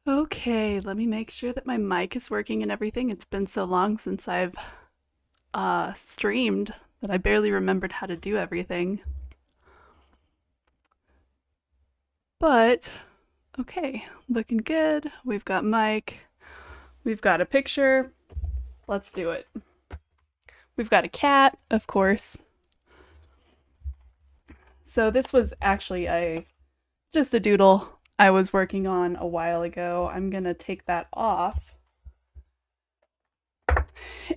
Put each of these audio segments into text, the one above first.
Okay, let me make sure that my mic is working and everything. It's been so long since I've streamed that I barely remembered how to do everything. But okay, looking good. We've got mic. We've got a picture. Let's do it. We've got a cat, of course. So this was actually just a doodle I was working on a while ago. I'm gonna take that off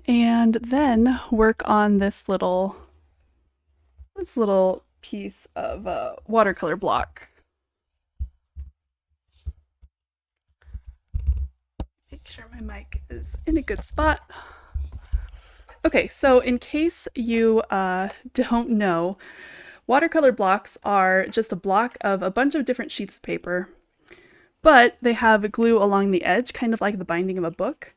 and then work on this little piece of watercolor block. Make sure my mic is in a good spot. Okay, so in case you don't know, watercolor blocks are just a block of a bunch of different sheets of paper, but they have glue along the edge, kind of like the binding of a book.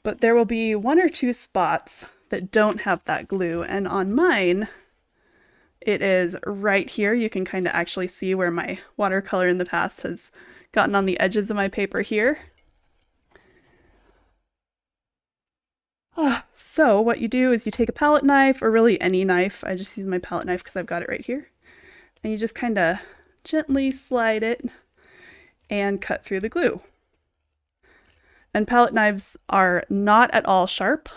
But there will be one or two spots that don't have that glue, and on mine, it is right here. You can kind of actually see where my watercolor in the past has gotten on the edges of my paper here. So what you do is you take a palette knife, or really any knife. I just use my palette knife because I've got it right here. And you just kind of gently slide it and cut through the glue. And palette knives are not at all sharp.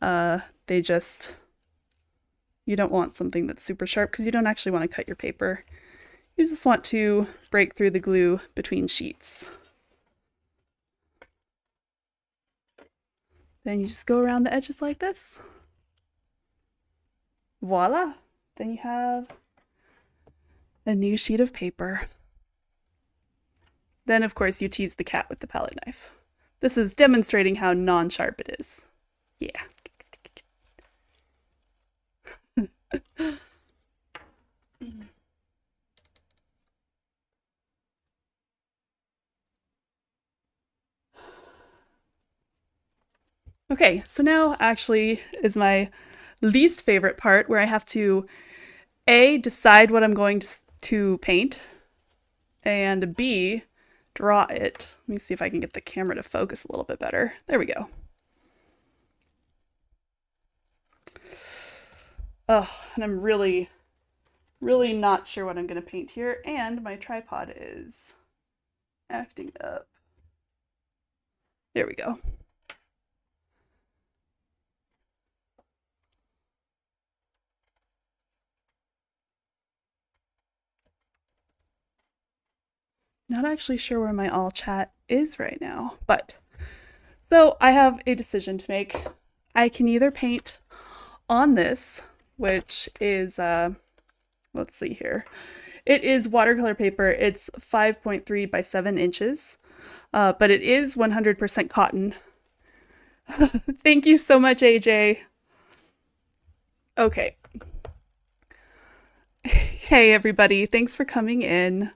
They just, you don't want something that's super sharp because you don't actually want to cut your paper. You just want to break through the glue between sheets. Then you just go around the edges like this. Voila! Then you have a new sheet of paper. Then, of course, you tease the cat with the palette knife. This is demonstrating how non-sharp it is. Yeah. Okay, so now actually is my least favorite part where I have to A, decide what I'm going to paint, and B, draw it. Let me see if I can get the camera to focus a little bit better. There we go. Oh, and I'm really not sure what I'm going to paint here, and my tripod is acting up. There we go. Not actually sure where my all chat is right now, but so I have a decision to make. I can either paint on this, which is, let's see here. It is watercolor paper. It's 5.3 by 7 inches, but it is 100% cotton. Thank you so much, AJ. Okay. Hey, everybody. Thanks for coming in.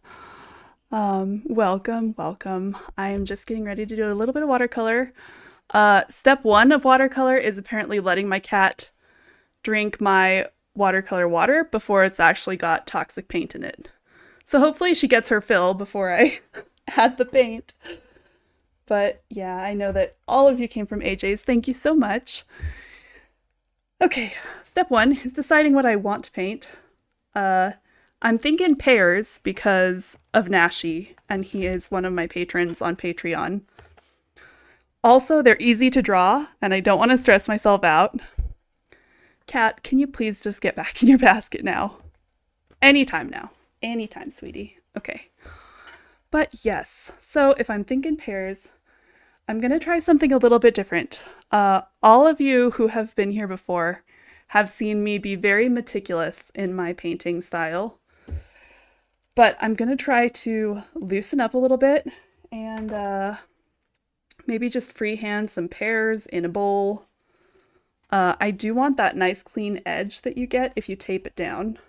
Welcome. I'm just getting ready to do a little bit of watercolor. Step 1 of watercolor is apparently letting my cat drink my watercolor water before it's actually got toxic paint in it. So hopefully she gets her fill before I add the paint. But yeah, I know that all of you came from AJ's. Thank you so much. Okay, step 1 is deciding what I want to paint. I'm thinking pears because of Nashi, and he is one of my patrons on Patreon. Also, they're easy to draw, and I don't want to stress myself out. Cat, can you please just get back in your basket now? Anytime now. Anytime, sweetie. Okay. But yes, so if I'm thinking pears, I'm going to try something a little bit different. All of you who have been here before have seen me be very meticulous in my painting style. But I'm going to try to loosen up a little bit and maybe just freehand some pears in a bowl. I do want that nice clean edge that you get if you tape it down.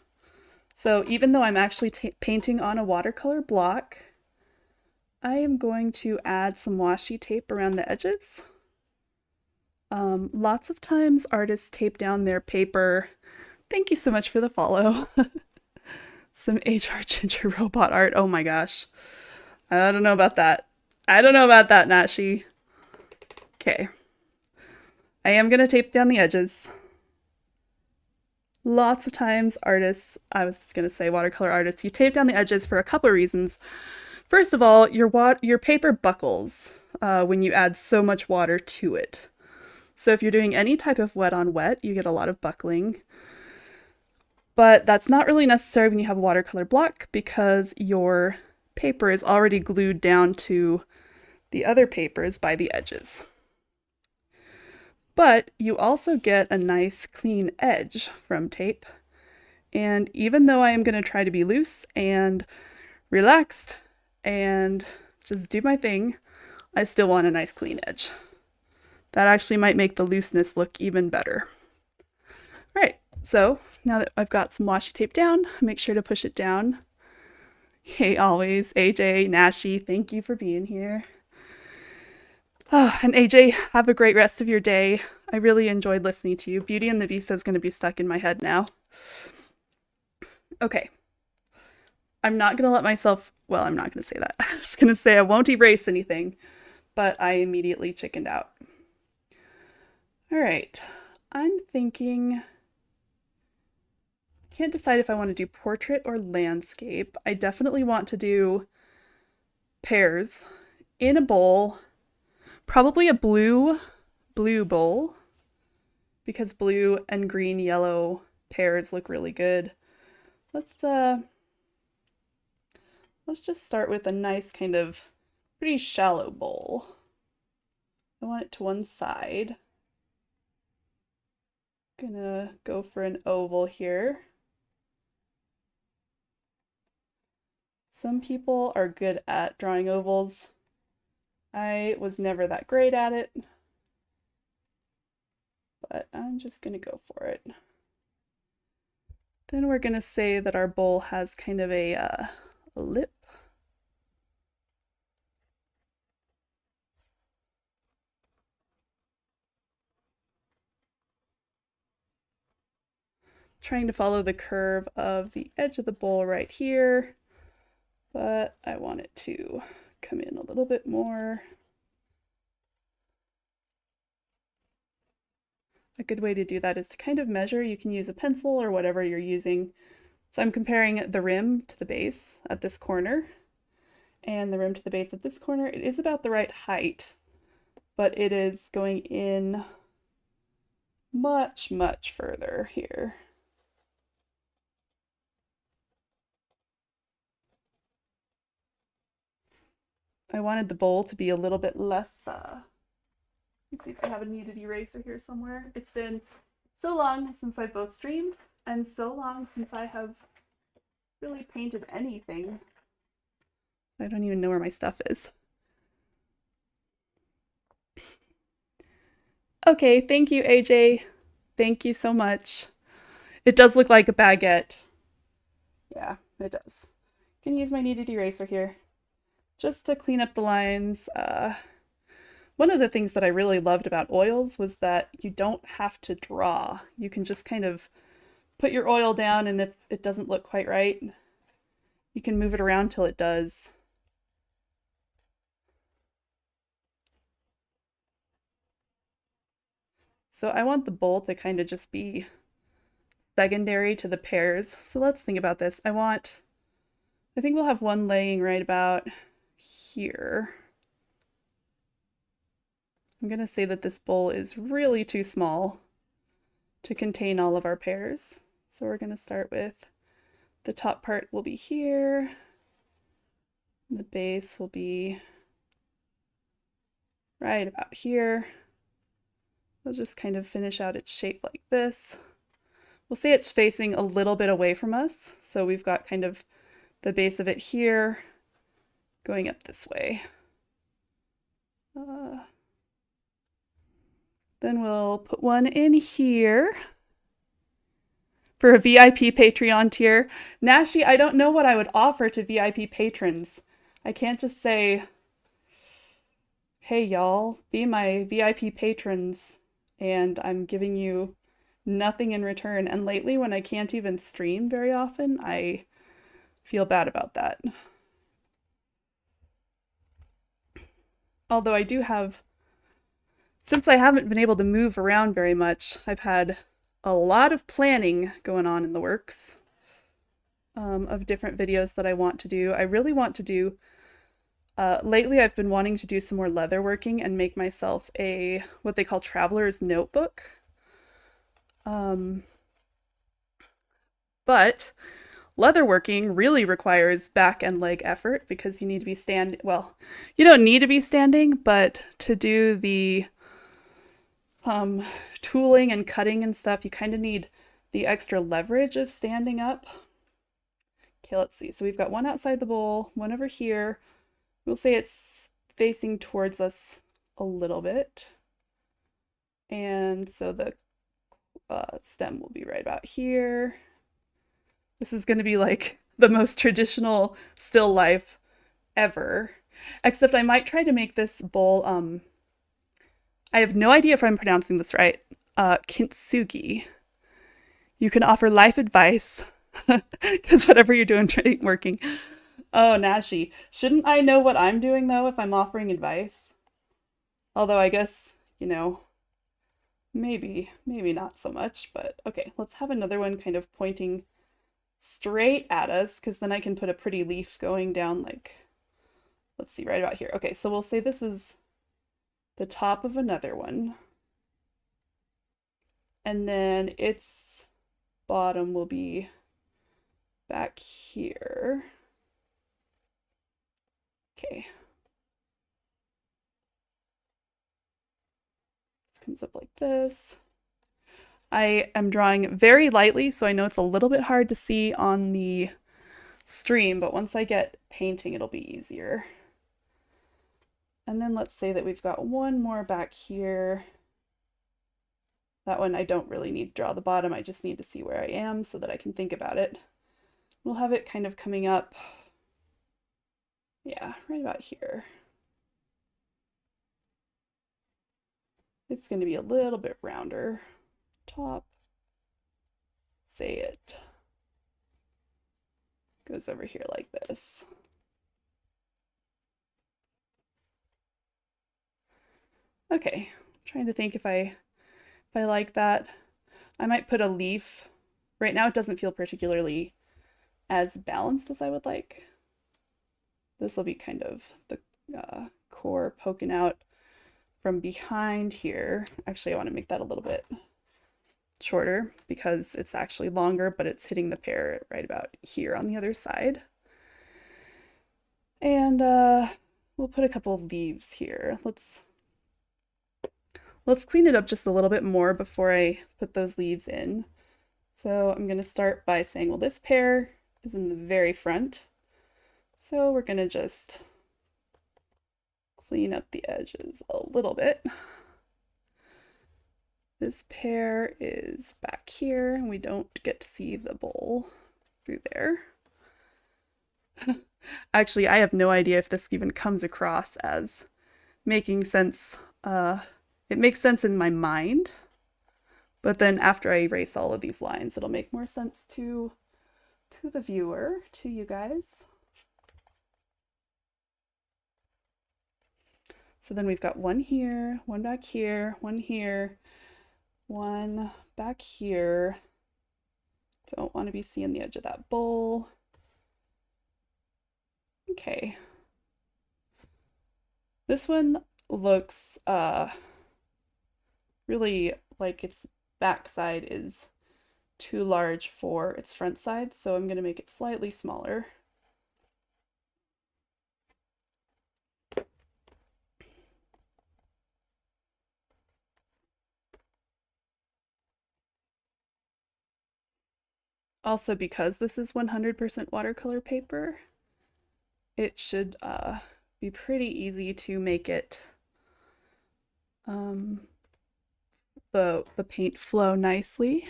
So even though I'm actually painting on a watercolor block, I am going to add some washi tape around the edges. Lots of times artists tape down their paper. Thank you so much for the follow. Some HR Ginger robot art. Oh my gosh. I don't know about that. I don't know about that, Nashi. Okay. I am going to tape down the edges. Lots of times artists, I was going to say watercolor artists, you tape down the edges for a couple of reasons. First of all, your paper buckles when you add so much water to it. So if you're doing any type of wet on wet, you get a lot of buckling. But that's not really necessary when you have a watercolor block because your paper is already glued down to the other papers by the edges. But you also get a nice clean edge from tape. And even though I am going to try to be loose and relaxed and just do my thing, I still want a nice clean edge. That actually might make the looseness look even better. All right, so now that I've got some washi tape down, make sure to push it down. Hey, always, AJ, Nashi, thank you for being here. Oh, and AJ, have a great rest of your day. I really enjoyed listening to you. Beauty and the Beast is going to be stuck in my head now. Okay. I'm not going to let myself, well, I'm not going to say that. I was going to say I won't erase anything, but I immediately chickened out. All right. I'm thinking, can't decide if I want to do portrait or landscape. I definitely want to do pears in a bowl. Probably a blue bowl because blue and green, yellow pears look really good. Let's just start with a nice kind of pretty shallow bowl. I want it to one side. Gonna go for an oval here. Some people are good at drawing ovals. I was never that great at it, but I'm just gonna go for it. Then we're gonna say that our bowl has kind of a lip. Trying to follow the curve of the edge of the bowl right here, but I want it to come in a little bit more. A good way to do that is to kind of measure. You can use a pencil or whatever you're using. So I'm comparing the rim to the base at this corner and the rim to the base at this corner. It is about the right height, but it is going in much, much further here. I wanted the bowl to be a little bit less, let's see if I have a kneaded eraser here somewhere. It's been so long since I both streamed and so long since I have really painted anything. I don't even know where my stuff is. Okay, thank you, AJ. Thank you so much. It does look like a baguette. Yeah, it does. I'm gonna use my kneaded eraser here just to clean up the lines. One of the things that I really loved about oils was that you don't have to draw. You can just kind of put your oil down, and if it doesn't look quite right, you can move it around till it does. So I want the bowl to kind of just be secondary to the pears. So let's think about this. I think we'll have one laying right about here. I'm going to say that this bowl is really too small to contain all of our pears. So we're going to start with the top part will be here. The base will be right about here. We'll just kind of finish out its shape like this. We'll say it's facing a little bit away from us. So we've got kind of the base of it here going up this way. Then we'll put one in here for a VIP Patreon tier. Nashi, I don't know what I would offer to VIP patrons. I can't just say, hey y'all, be my VIP patrons, and I'm giving you nothing in return. And lately, when I can't even stream very often, I feel bad about that. Although I do have, since I haven't been able to move around very much, I've had a lot of planning going on in the works of different videos that I want to do. I really want to do, lately I've been wanting to do some more leather working and make myself a, what they call traveler's notebook. But leatherworking really requires back and leg effort because you need to be standing. Well, you don't need to be standing, but to do the tooling and cutting and stuff, you kind of need the extra leverage of standing up. Okay, let's see. So we've got one outside the bowl, one over here. We'll say it's facing towards us a little bit. And so the stem will be right about here. This is going to be like the most traditional still life ever. Except I might try to make this bowl, I have no idea if I'm pronouncing this right, kintsugi. You can offer life advice, because whatever you're doing ain't working. Oh, Nashi. Shouldn't I know what I'm doing, though, if I'm offering advice? Although I guess, you know, maybe not so much, but okay, let's have another one kind of pointing straight at us, because then I can put a pretty leaf going down like, let's see, right about here. Okay, so we'll say this is the top of another one. And then its bottom will be back here. Okay. This comes up like this. I am drawing very lightly, so I know it's a little bit hard to see on the stream, but once I get painting, it'll be easier. And then let's say that we've got one more back here. That one I don't really need to draw the bottom, I just need to see where I am so that I can think about it. We'll have it kind of coming up, yeah, right about here. It's going to be a little bit rounder. Top, say it goes over here like this. Okay, I'm trying to think if I like that. I might put a leaf. Right now it doesn't feel particularly as balanced as I would like. This will be kind of the core poking out from behind here. Actually, I want to make that a little bit shorter because it's actually longer, but it's hitting the pear right about here on the other side. And we'll put a couple of leaves here. Let's clean it up just a little bit more before I put those leaves in. So I'm going to start by saying, well, this pear is in the very front. So we're going to just clean up the edges a little bit. This pear is back here, and we don't get to see the bowl through there. Actually, I have no idea if this even comes across as making sense. It makes sense in my mind, but then after I erase all of these lines, it'll make more sense to the viewer, to you guys. So then we've got one here, one back here, one here, one back here. Don't want to be seeing the edge of that bowl. Okay. This one looks really like its back side is too large for its front side, so I'm going to make it slightly smaller. Also, because this is 100% watercolor paper, it should be pretty easy to make it the paint flow nicely.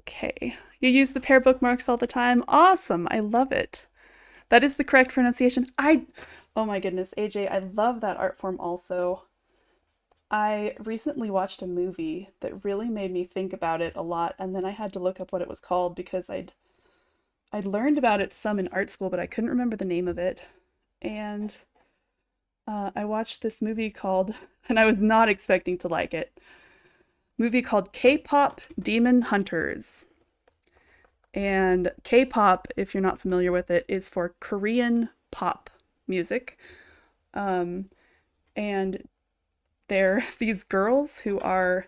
Okay, you use the pear bookmarks all the time. Awesome, I love it. That is the correct pronunciation. Oh my goodness, AJ, I love that art form also. I recently watched a movie that really made me think about it a lot, and then I had to look up what it was called because I'd learned about it some in art school, but I couldn't remember the name of it. And I watched this movie called, and I was not expecting to like it, movie called K-pop Demon Hunters. And K-pop, if you're not familiar with it, is for Korean pop music. Um, and they're these girls who are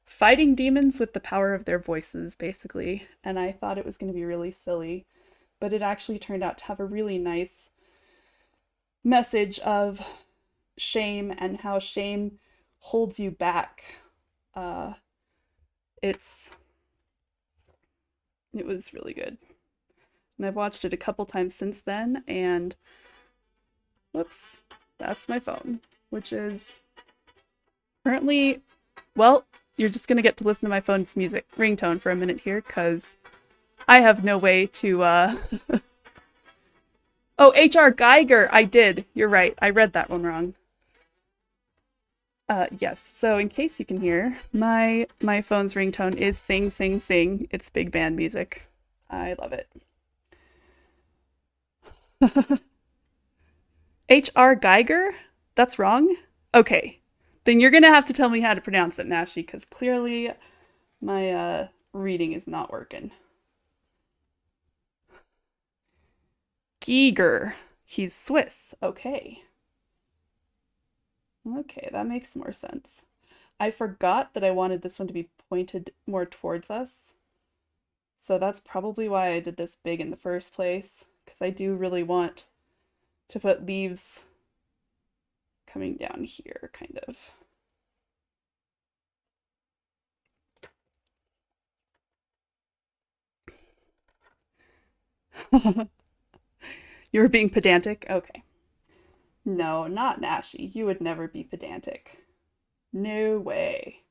fighting demons with the power of their voices, basically. And I thought it was going to be really silly, but it actually turned out to have a really nice message of shame and how shame holds you back. Uh, it's it was really good, and I've watched it a couple times since then. And whoops, that's my phone, which is currently, well, you're just gonna get to listen to my phone's music ringtone for a minute here, because I have no way to Oh, HR Geiger, I did. You're right. I read that one wrong. Yes. So in case you can hear, my phone's ringtone is Sing Sing Sing. It's big band music. I love it. HR Geiger? That's wrong? Okay. Then you're gonna have to tell me how to pronounce it, Nashi, because clearly my reading is not working. Giger. He's Swiss. Okay. Okay, that makes more sense. I forgot that I wanted this one to be pointed more towards us. So that's probably why I did this big in the first place, because I do really want to put leaves coming down here, kind of. You were being pedantic? Okay. No, not Nashi. You would never be pedantic. No way.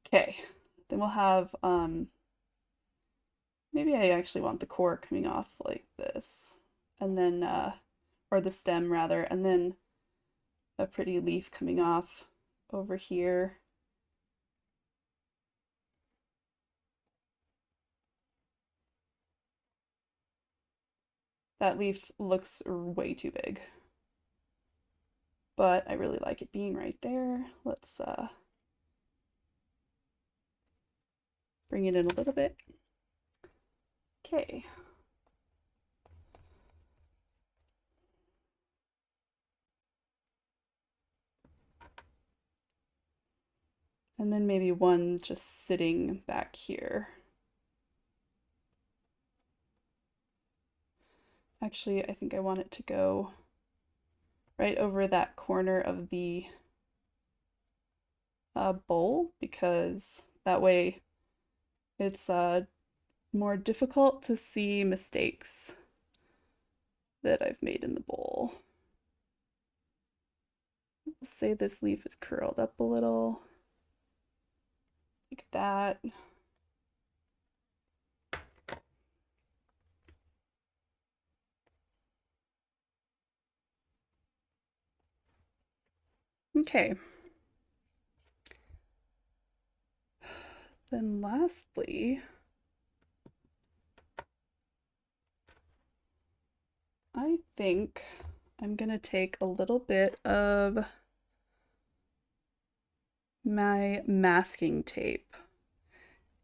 Okay. Then we'll have, maybe I actually want the core coming off like this. And then, or the stem rather, and then a pretty leaf coming off over here. That leaf looks way too big, but I really like it being right there. Let's bring it in a little bit. Okay. And then maybe one just sitting back here. Actually, I think I want it to go right over that corner of the bowl, because that way it's more difficult to see mistakes that I've made in the bowl. We'll say this leaf is curled up a little, like that. Okay. Then lastly, I think I'm gonna take a little bit of my masking tape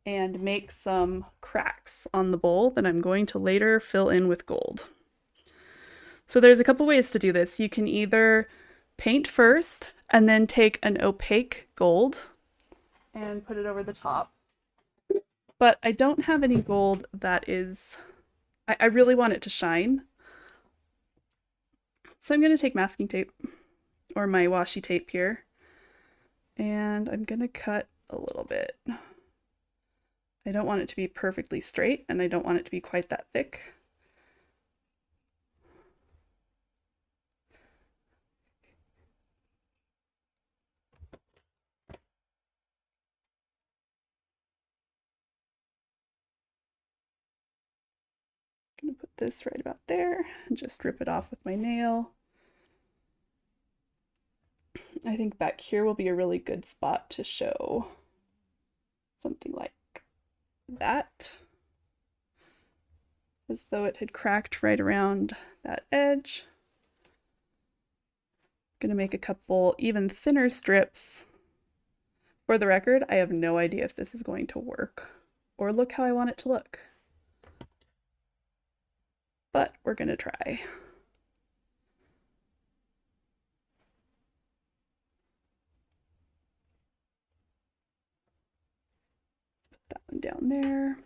and make some cracks on the bowl that I'm going to later fill in with gold. So there's a couple ways to do this. You can either paint first and then take an opaque gold and put it over the top. But I don't have any gold that is, I really want it to shine. So I'm gonna take masking tape, or my washi tape here, and I'm gonna cut a little bit. I don't want it to be perfectly straight, and I don't want it to be quite that thick. I'm gonna put this right about there and just rip it off with my nail. I think back here will be a really good spot to show something like that, as though it had cracked right around that edge. Gonna make a couple even thinner strips. For the record, I have no idea if this is going to work or look how I want it to look, but we're gonna try. Put that one down there.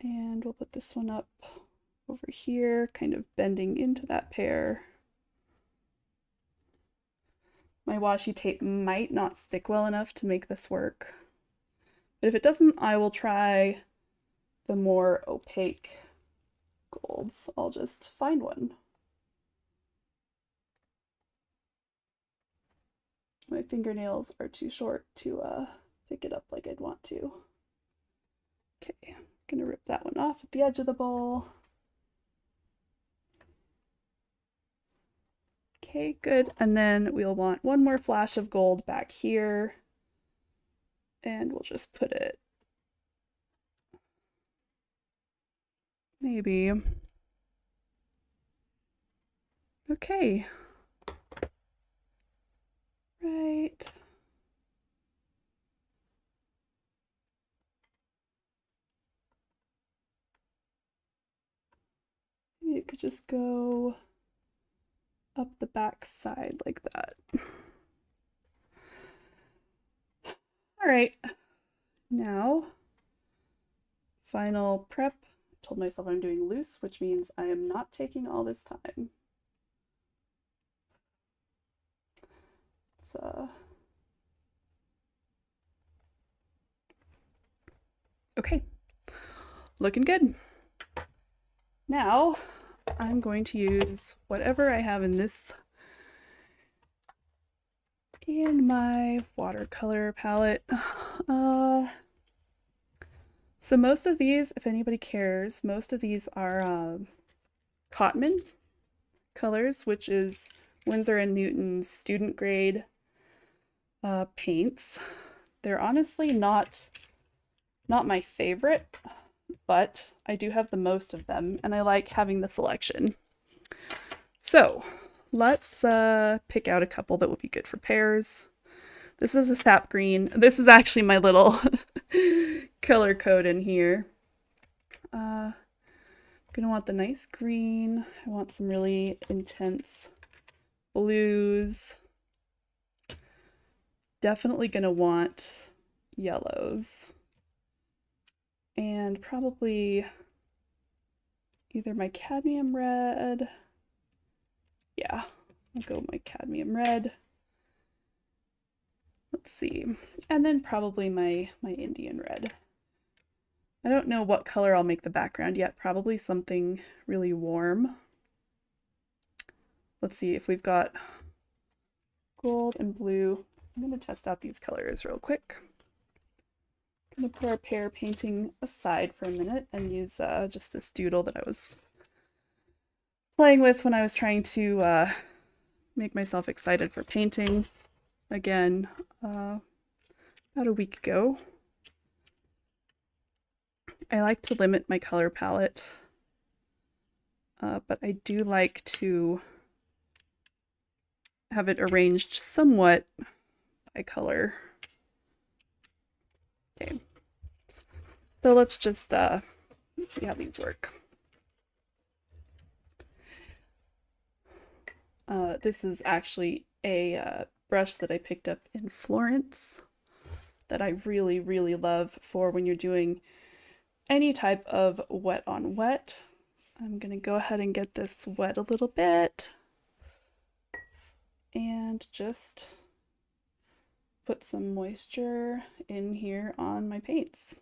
And we'll put this one up over here, kind of bending into that pear. My washi tape might not stick well enough to make this work, but if it doesn't, I will try the more opaque golds. I'll just find one. My fingernails are too short to pick it up like I'd want to. Okay, I'm gonna rip that one off at the edge of the bowl. Okay, good. And then we'll want one more flash of gold back here. And we'll just put it maybe. Okay. Right. Maybe it could just go up the back side like that. All right, now final prep. I told myself I'm doing loose, which means I am not taking all this time. It's okay, looking good. Now I'm going to use whatever I have in my watercolor palette. So most of these, if anybody cares, most of these are Cotman colors, which is Winsor & Newton's student grade paints. They're honestly not my favorite, but I do have the most of them, and I like having the selection. So let's pick out a couple that would be good for pears. This is a sap green. This is actually my little color code in here. I'm gonna want the nice green. I want some really intense blues. Definitely gonna want yellows. And probably either my cadmium red. Yeah, I'll go with my cadmium red. Let's see. And then probably my Indian red. I don't know what color I'll make the background yet. Probably something really warm. Let's see if we've got gold and blue. I'm going to test out these colors real quick. I'm going to put our pear painting aside for a minute and use just this doodle that I was playing with when I was trying to make myself excited for painting again about a week ago. I like to limit my color palette, but I do like to have it arranged somewhat by color. Okay, so let's just see how these work. This is actually a brush that I picked up in Florence that I really, really love for when you're doing any type of wet on wet. I'm gonna go ahead and get this wet a little bit and just put some moisture in here on my paints.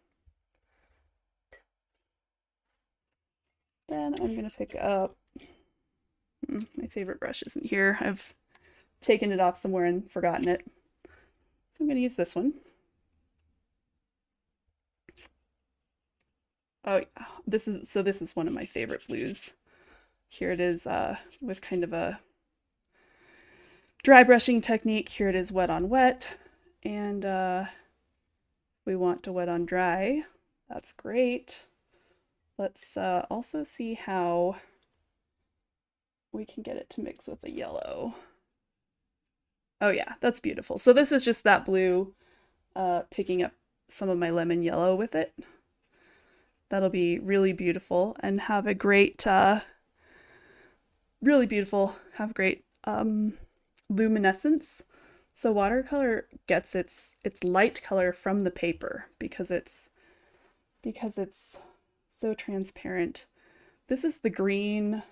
Then I'm gonna pick up, my favorite brush isn't here. I've taken it off somewhere and forgotten it. So I'm gonna use this one. Oh yeah, this is one of my favorite blues. Here it is with kind of a dry brushing technique. Here it is wet on wet, and we want to wet on dry. That's great. Let's also see how we can get it to mix with a yellow. Oh yeah, that's beautiful. So this is just that blue picking up some of my lemon yellow with it. That'll be really beautiful and have a great, really beautiful, have great luminescence. So watercolor gets its light color from the paper because it's so transparent. This is the green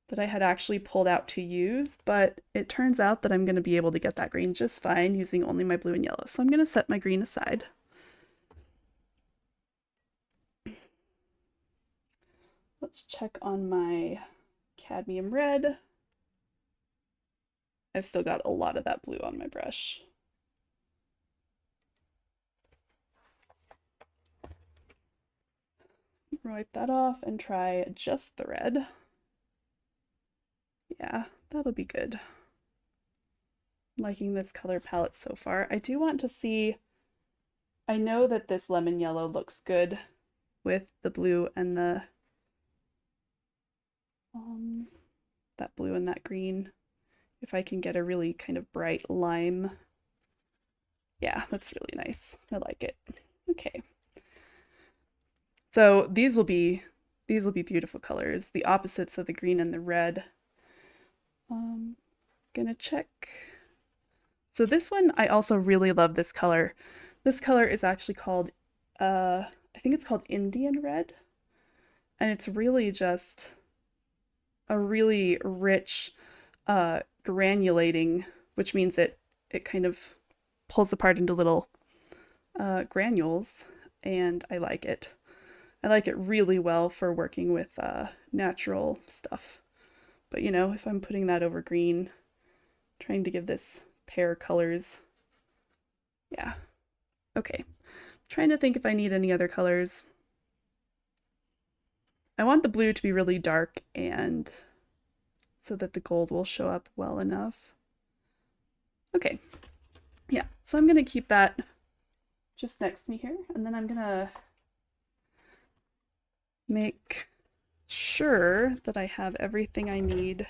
that I had actually pulled out to use, but it turns out that I'm going to be able to get that green just fine using only my blue and yellow. So I'm going to set my green aside. Let's check on my cadmium red. I've still got a lot of that blue on my brush. Wipe that off and try just the red. Yeah, that'll be good. Liking this color palette so far. I do want to see, I know that this lemon yellow looks good with the blue and the that blue and that green. If I can get a really kind of bright lime. Yeah, that's really nice. I like it. Okay. So these will be beautiful colors, the opposites of the green and the red. Gonna check. So this one, I also really love this color. This color is actually called, I think it's called Indian Red. And it's really just a really rich, granulating, which means it kind of pulls apart into little granules, and I like it. I like it really well for working with natural stuff. But you know, if I'm putting that over green, trying to give this pair colors, yeah. Okay, trying to think if I need any other colors. I want the blue to be really dark and so that the gold will show up well enough. Okay, yeah, so I'm gonna keep that just next to me here, and then I'm gonna make sure that I have everything I need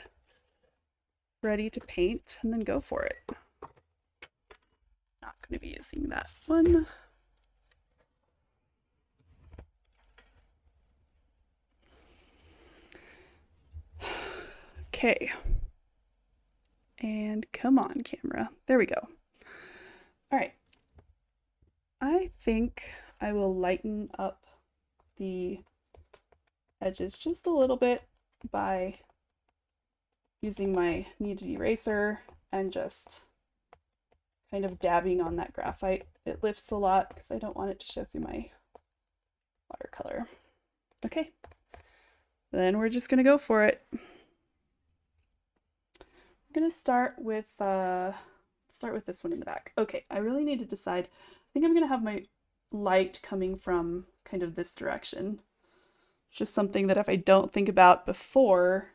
ready to paint and then go for it. Not going to be using that one. Okay. And come on, camera. There we go. All right. I think I will lighten up the edges just a little bit by using my kneaded eraser and just kind of dabbing on that graphite. It lifts a lot because I don't want it to show through my watercolor. Okay, then we're just gonna go for it. I'm gonna start with this one in the back. Okay, I really need to decide. I think I'm gonna have my light coming from kind of this direction. Just something that if I don't think about before,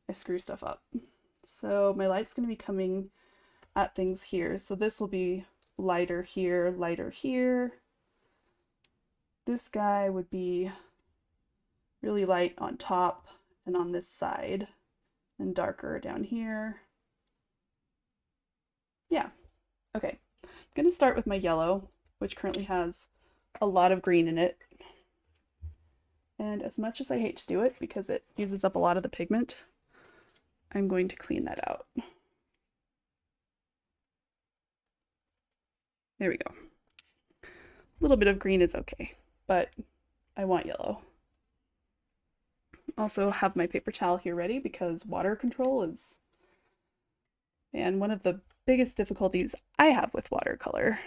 I screw stuff up. So my light's going to be coming at things here. So this will be lighter here, lighter here. This guy would be really light on top and on this side, and darker down here. Yeah, okay. I'm going to start with my yellow, which currently has a lot of green in it. And as much as I hate to do it because it uses up a lot of the pigment, I'm going to clean that out. There we go. A little bit of green is okay, but I want yellow. Also have my paper towel here ready because water control is, man, one of the biggest difficulties I have with watercolor.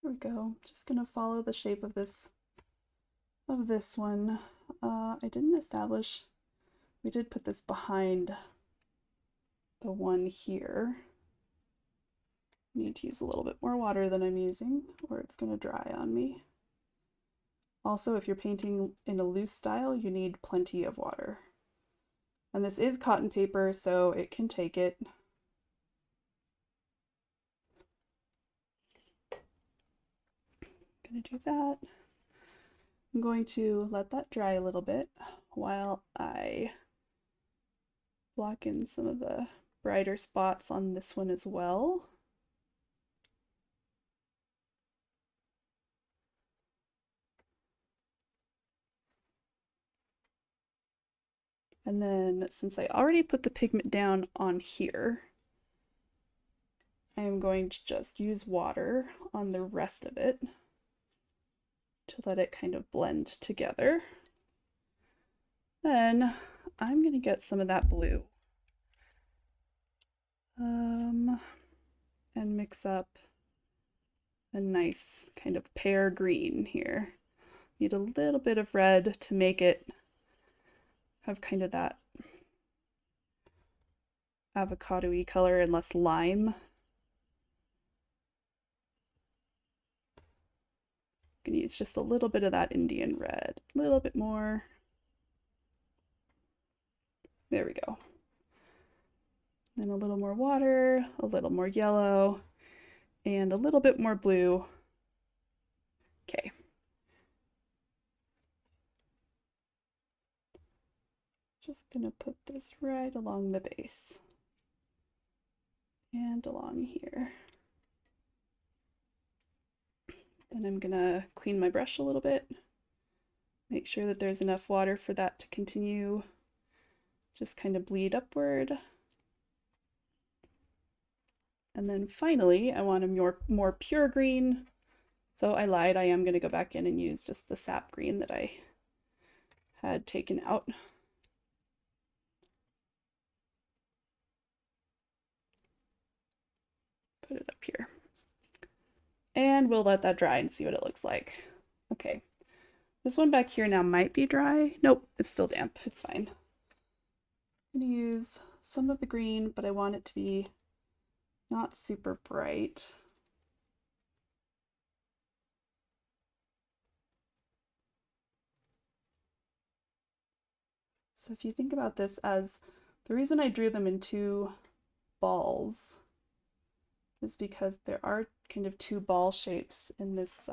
There we go. Just gonna follow the shape of this one. I didn't establish, we did put this behind the one here. Need to use a little bit more water than I'm using or it's gonna dry on me. Also, if you're painting in a loose style, you need plenty of water. And this is cotton paper, so it can take it. Gonna do that. I'm going to let that dry a little bit while I block in some of the brighter spots on this one as well. And then since I already put the pigment down on here, I am going to just use water on the rest of it to let it kind of blend together. Then I'm going to get some of that blue and mix up a nice kind of pear green here. Need a little bit of red to make it have kind of that avocado-y color and less lime. I'm gonna use just a little bit of that Indian red, a little bit more. There we go. Then a little more water, a little more yellow, and a little bit more blue. Okay. Just gonna put this right along the base and along here. Then I'm gonna clean my brush a little bit, make sure that there's enough water for that to continue, just kind of bleed upward. And then finally, I want a more pure green. So I lied, I am gonna go back in and use just the sap green that I had taken out. Put it up here. And we'll let that dry and see what it looks like. Okay, this one back here now might be dry. Nope, it's still damp, it's fine. I'm gonna use some of the green, but I want it to be not super bright. So if you think about this as, the reason I drew them in two balls is because there are kind of two ball shapes in this,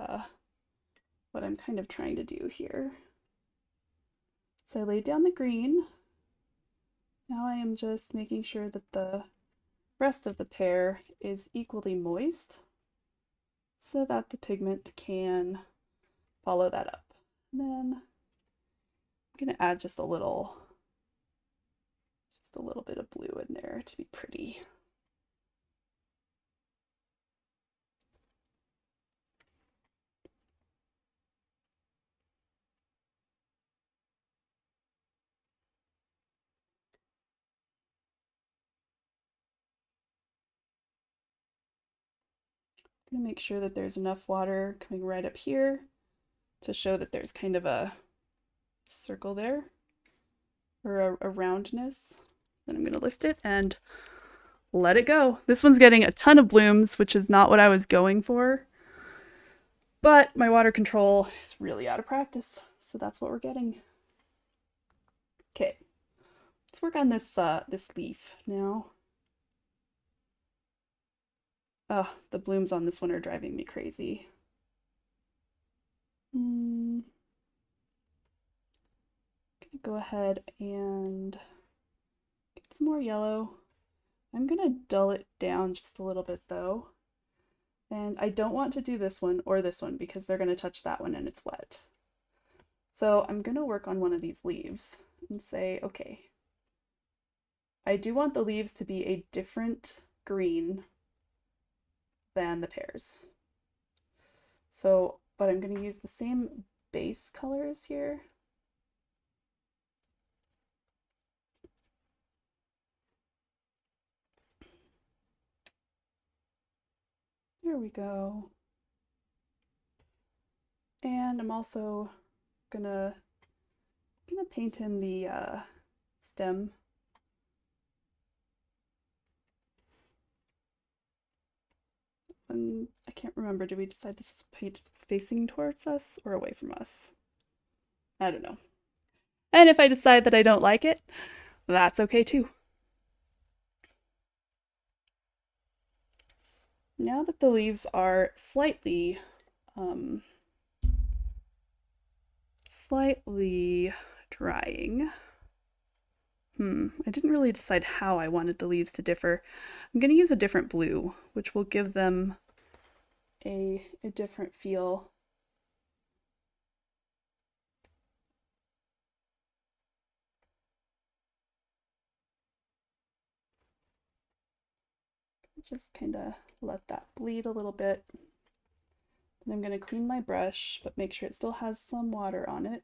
what I'm kind of trying to do here. So I laid down the green. Now I am just making sure that the rest of the pear is equally moist so that the pigment can follow that up. And then I'm gonna add just a little bit of blue in there to be pretty. I'm gonna make sure that there's enough water coming right up here to show that there's kind of a circle there, or a roundness. Then I'm gonna lift it and let it go. This one's getting a ton of blooms, which is not what I was going for, but my water control is really out of practice, so that's what we're getting. Okay, let's work on this this leaf now. Oh, the blooms on this one are driving me crazy. Gonna go ahead and get some more yellow. I'm gonna dull it down just a little bit though. And I don't want to do this one or this one because they're gonna touch that one and it's wet. So I'm gonna work on one of these leaves and say, okay, I do want the leaves to be a different green than the pears. So, but I'm going to use the same base colors here. There we go. And I'm also gonna paint in the stem. And I can't remember, did we decide this was paint facing towards us or away from us? I don't know. And if I decide that I don't like it, that's okay too. Now that the leaves are slightly drying, I didn't really decide how I wanted the leaves to differ. I'm going to use a different blue, which will give them a different feel. Just kind of let that bleed a little bit. Then I'm going to clean my brush, but make sure it still has some water on it,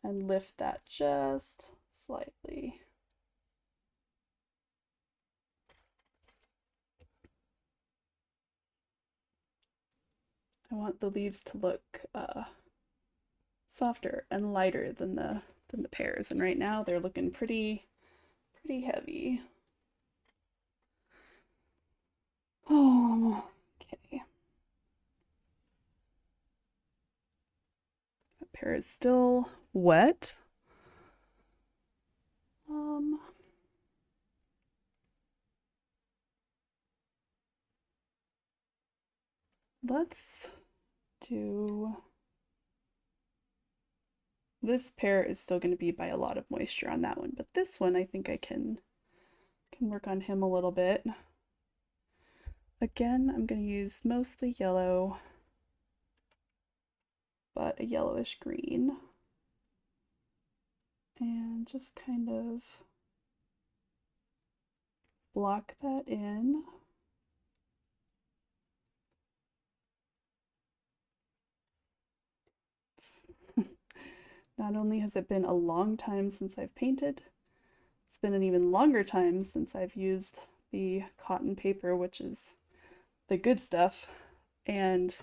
and lift that just slightly. I want the leaves to look softer and lighter than the pears, and right now they're looking pretty heavy. Oh, okay. That pear is still wet. Let's do this. Pear is still going to be by a lot of moisture on that one, but this one I think I can work on him a little bit. Again, I'm going to use mostly yellow, but a yellowish green, and just kind of block that in. Not only has it been a long time since I've painted, it's been an even longer time since I've used the cotton paper, which is the good stuff, and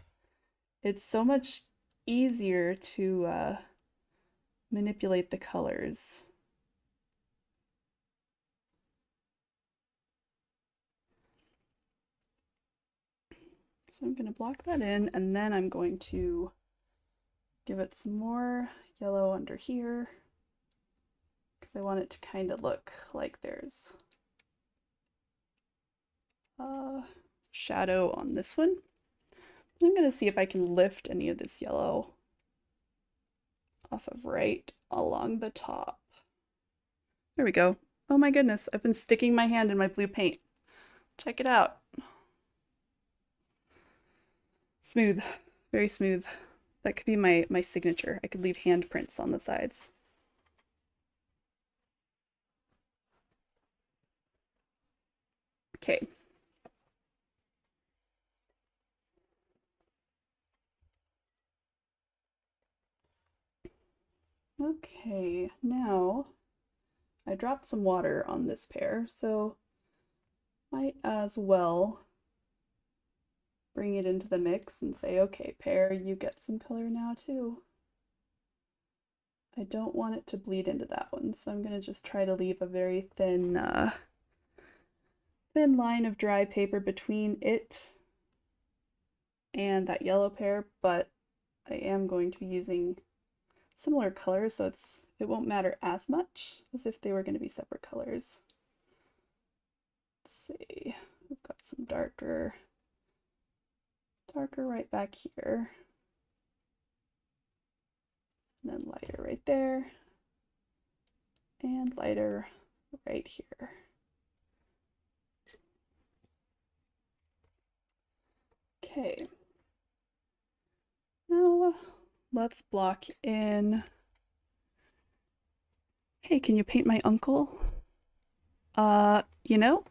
it's so much easier to manipulate the colors. So I'm going to block that in, and then I'm going to give it some more yellow under here, because I want it to kind of look like there's a shadow on this one. I'm going to see if I can lift any of this yellow off of right along the top. There we go. Oh my goodness, I've been sticking my hand in my blue paint. Check it out. Smooth, very smooth. That could be my signature. I could leave handprints on the sides. Okay. Okay, now I dropped some water on this pear, so might as well bring it into the mix and say, okay, pear, you get some color now too. I don't want it to bleed into that one, so I'm going to just try to leave a very thin line of dry paper between it and that yellow pear, but I am going to be using similar colors, so it won't matter as much as if they were going to be separate colors. Let's see, we've got some darker right back here, and then lighter right there, and lighter right here. Okay, now let's block in. Hey, can you paint my uncle? You know,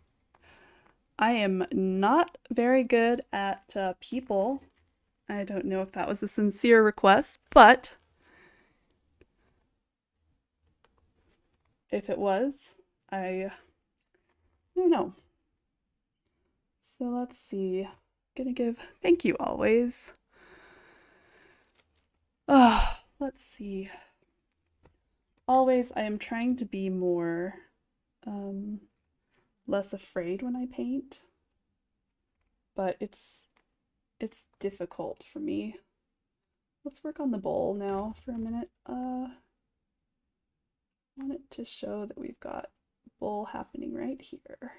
I am not very good at people. I don't know if that was a sincere request, but if it was, I don't know. So let's see. Gonna give thank you always. Let's see. Always, I am trying to be more less afraid when I paint, but it's difficult for me. Let's work on the bowl now for a minute. I want it to show that we've got bowl happening right here.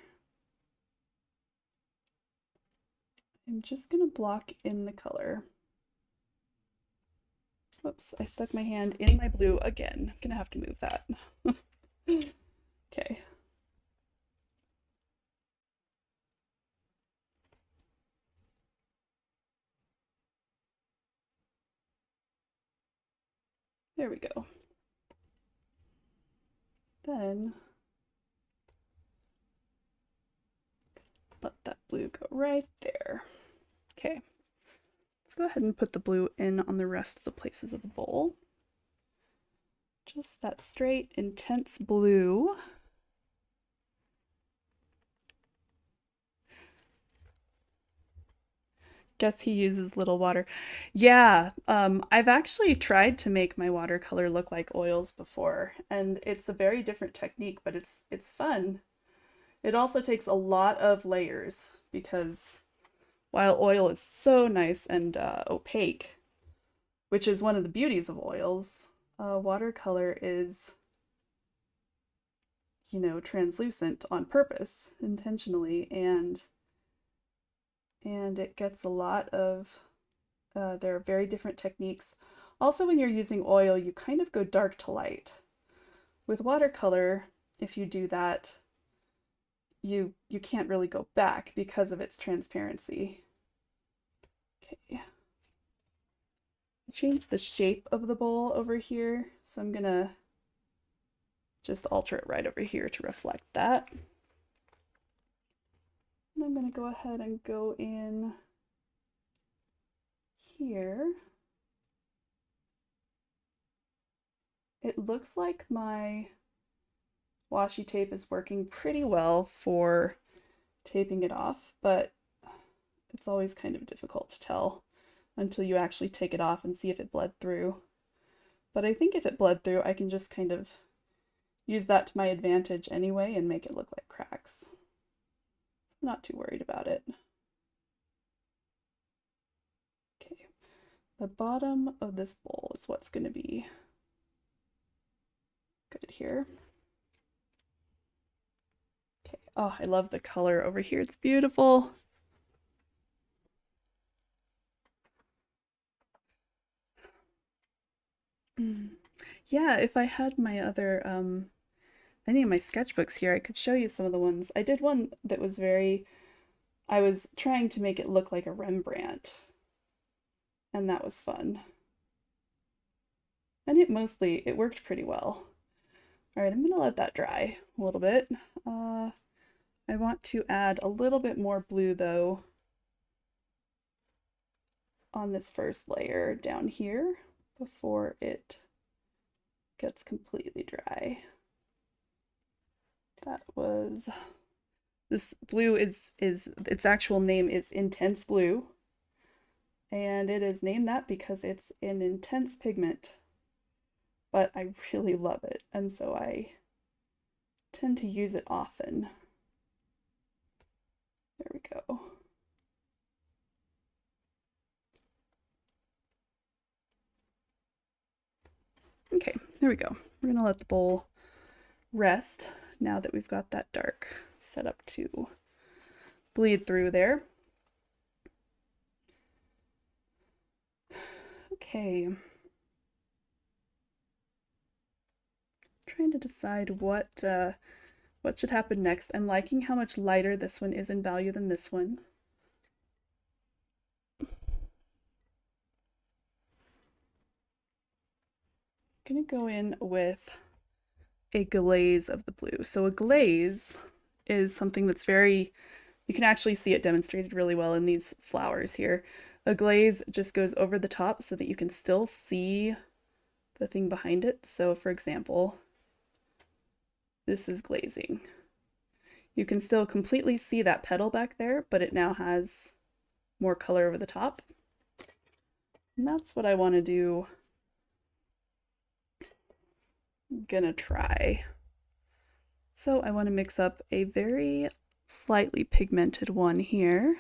I'm just going to block in the color. Whoops, I stuck my hand in my blue again. I'm going to have to move that. Okay. There we go. Then let that blue go right there. Okay. Let's go ahead and put the blue in on the rest of the places of the bowl. Just that straight, intense blue. Guess he uses little water. Yeah, I've actually tried to make my watercolor look like oils before, and it's a very different technique, but it's fun. It also takes a lot of layers because while oil is so nice and opaque, which is one of the beauties of oils, watercolor is, you know, translucent on purpose, intentionally, and it gets a lot of, there are very different techniques. Also, when you're using oil, you kind of go dark to light. With watercolor, if you do that, you can't really go back because of its transparency. Okay. I changed the shape of the bowl over here, so I'm gonna just alter it right over here to reflect that. And I'm gonna go ahead and go in here. It looks like my washi tape is working pretty well for taping it off, but it's always kind of difficult to tell until you actually take it off and see if it bled through. But I think if it bled through, I can just kind of use that to my advantage anyway and make it look like cracks. I'm not too worried about it. Okay, the bottom of this bowl is what's going to be good here. Okay, oh, I love the color over here. It's beautiful. Yeah, if I had my other, any of my sketchbooks here, I could show you some of the ones. I did one that was I was trying to make it look like a Rembrandt, and that was fun. And it worked pretty well. All right, I'm gonna let that dry a little bit. I want to add a little bit more blue though on this first layer down here before it gets completely dry. This blue is its actual name is Intense Blue, and it is named that because it's an intense pigment, but I really love it, and so I tend to use it often. There we go. Okay, there we go. We're gonna let the bowl rest now that we've got that dark set up to bleed through there. Okay. Trying to decide what should happen next. I'm liking how much lighter this one is in value than this one. I'm gonna go in with a glaze of the blue. So a glaze is something that's very, you can actually see it demonstrated really well in these flowers here. A glaze just goes over the top so that you can still see the thing behind it. So for example, this is glazing. You can still completely see that petal back there, but it now has more color over the top. And that's what I want to do. I'm gonna try. So I want to mix up a very slightly pigmented one here.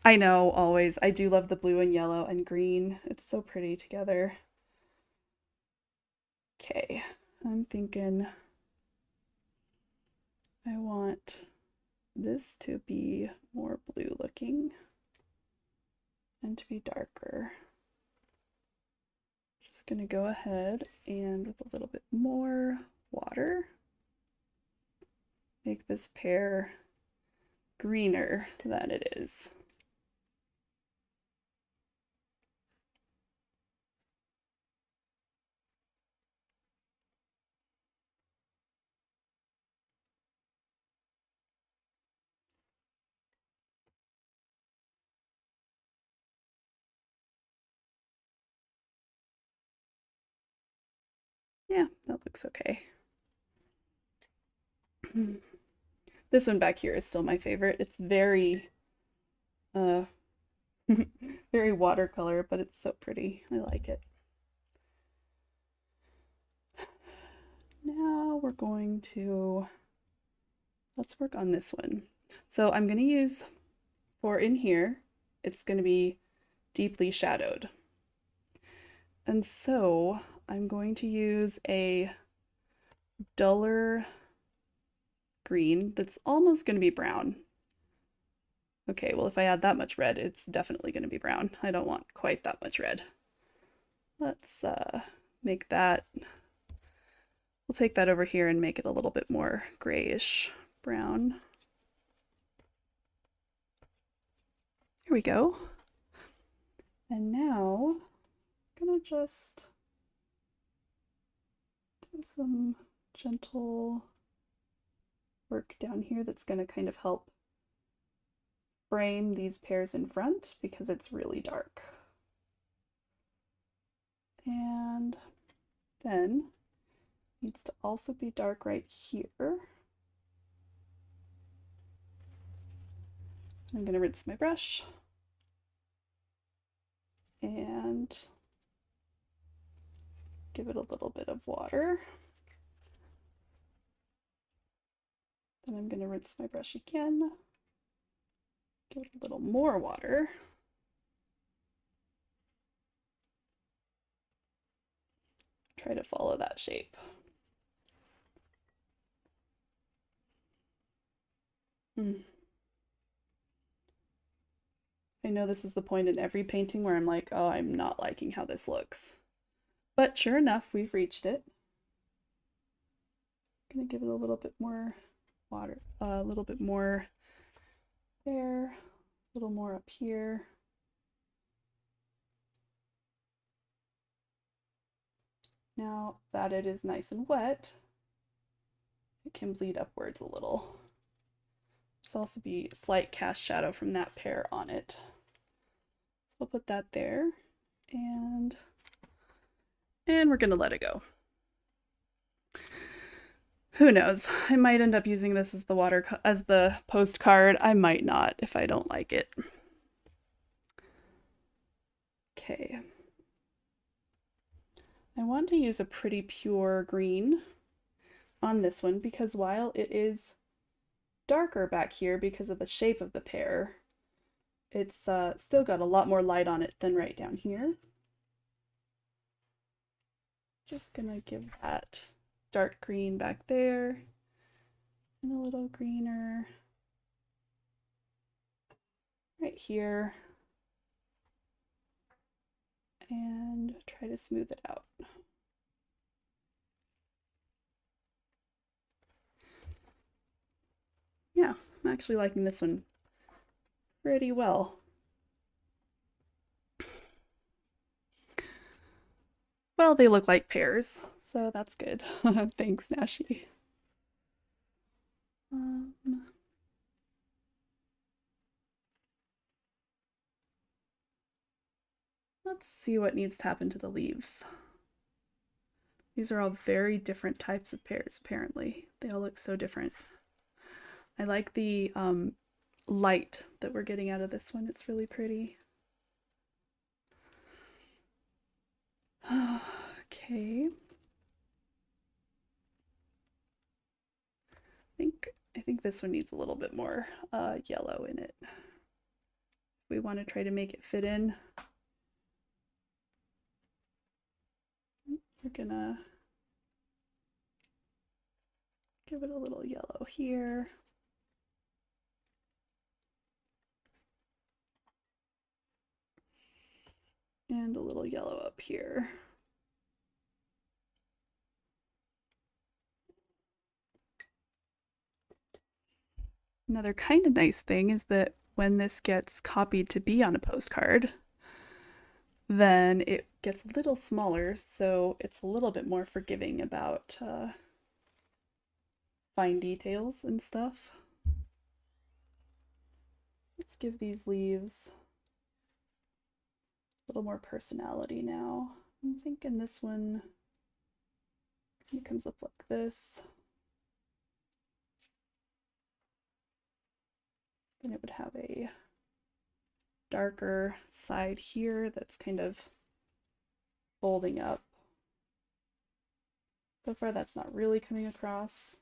I know, always. I do love the blue and yellow and green. It's so pretty together. Okay, I'm thinking I want this to be more blue looking and to be darker. Just gonna go ahead and with a little bit more water, make this pear greener than it is. Yeah, that looks okay. This one back here is still my favorite. It's very, uh, very watercolor, but it's so pretty. I like it. Now we're going to, let's work on this one. So I'm going to use, for in here, it's going to be deeply shadowed. And so I'm going to use a duller green that's almost going to be brown. Okay, well, if I add that much red, it's definitely going to be brown. I don't want quite that much red. Let's make that, we'll take that over here and make it a little bit more grayish brown. Here we go. And now I'm gonna just do some gentle work down here that's gonna kind of help frame these pears in front because it's really dark. And then needs to also be dark right here. I'm gonna rinse my brush and give it a little bit of water. Then I'm gonna rinse my brush again, give it a little more water. Try to follow that shape. I know this is the point in every painting where I'm like, oh, I'm not liking how this looks. But sure enough, we've reached it. I'm gonna give it a little bit more water, a little bit more there, a little more up here. Now that it is nice and wet, it can bleed upwards a little. There's also be a slight cast shadow from that pear on it. So we'll put that there, and we're gonna let it go. Who knows? I might end up using this as the postcard. I might not if I don't like it. Okay. I want to use a pretty pure green on this one because while it is darker back here because of the shape of the pear, it's still got a lot more light on it than right down here. Just gonna give that dark green back there and a little greener right here, and try to smooth it out. Yeah, I'm actually liking this one pretty well. Well, they look like pears, so that's good. Thanks, Nashi. Let's see what needs to happen to the leaves. These are all very different types of pears, apparently. They all look so different. I like the light that we're getting out of this one. It's really pretty. Okay. I think this one needs a little bit more yellow in it. We want to try to make it fit in. We're gonna give it a little yellow here. And a little yellow up here. Another kind of nice thing is that when this gets copied to be on a postcard, then it gets a little smaller, so it's a little bit more forgiving about fine details and stuff. Let's give these leaves a little more personality now. I'm thinking this one kind of comes up like this. Then it would have a darker side here that's kind of folding up. So far that's not really coming across.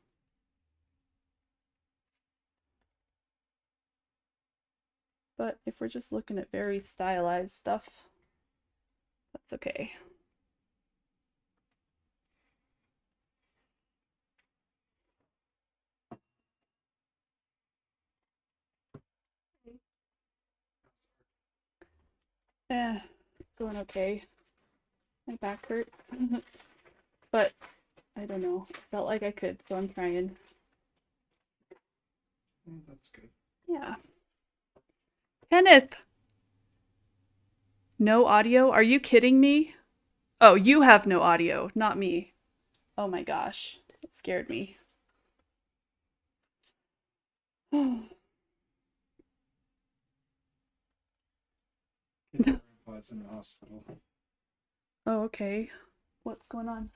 But if we're just looking at very stylized stuff, that's okay. Going okay. My back hurts. But I don't know. Felt like I could, so I'm trying. That's good. Yeah. Kenneth! No audio? Are you kidding me? Oh, you have no audio, not me. Oh my gosh. That scared me. Grandpa's in the hospital. Oh, okay. What's going on?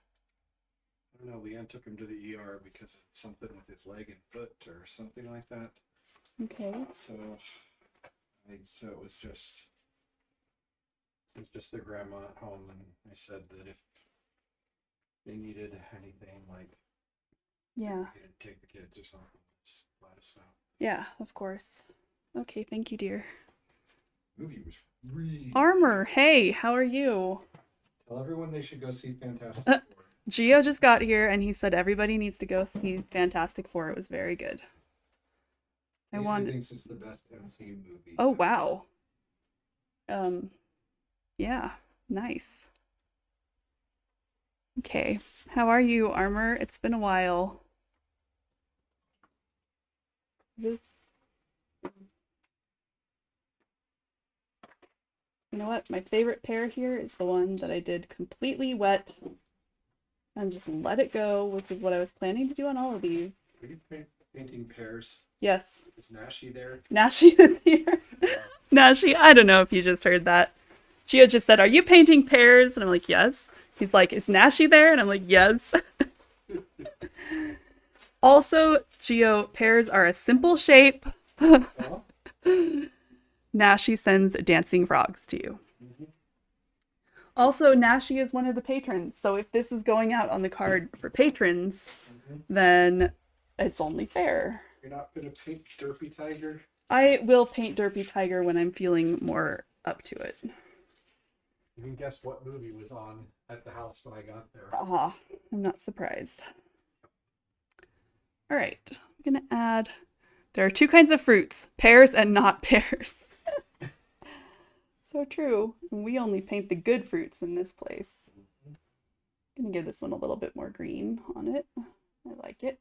I don't know. Leanne took him to the ER because of something with his leg and foot or something like that. Okay. So it was just their grandma at home, and I said that if they needed anything, like Yeah. they needed to take the kids or something, just let us know. Yeah, of course. Okay, thank you, dear. The movie was really Armor, hey, how are you? Tell everyone they should go see Fantastic Four. Gio just got here and he said everybody needs to go see Fantastic Four. It was very good. He thinks it's the best MCU movie. Oh, wow. Yeah, nice. Okay, how are you, Armor? It's been a while. You know what? My favorite pair here is the one that I did completely wet and just let it go, which is what I was planning to do on all of these. Are you painting pears? Yes. Is Nashi there? Nashi is here. Nashi, I don't know if you just heard that. Gio just said, "Are you painting pears?" And I'm like, "Yes." He's like, "Is Nashi there?" And I'm like, "Yes." Also, Gio, pears are a simple shape. Nashi sends dancing frogs to you. Also, Nashi is one of the patrons, so if this is going out on the card for patrons, then it's only fair. You're not gonna paint Derpy Tiger? I will paint Derpy Tiger when I'm feeling more up to it. You can guess what movie was on at the house when I got there. I'm not surprised. All right, I'm gonna add, there are two kinds of fruits, pears and not pears. So true. And we only paint the good fruits in this place. I'm gonna give this one a little bit more green on it. I like it.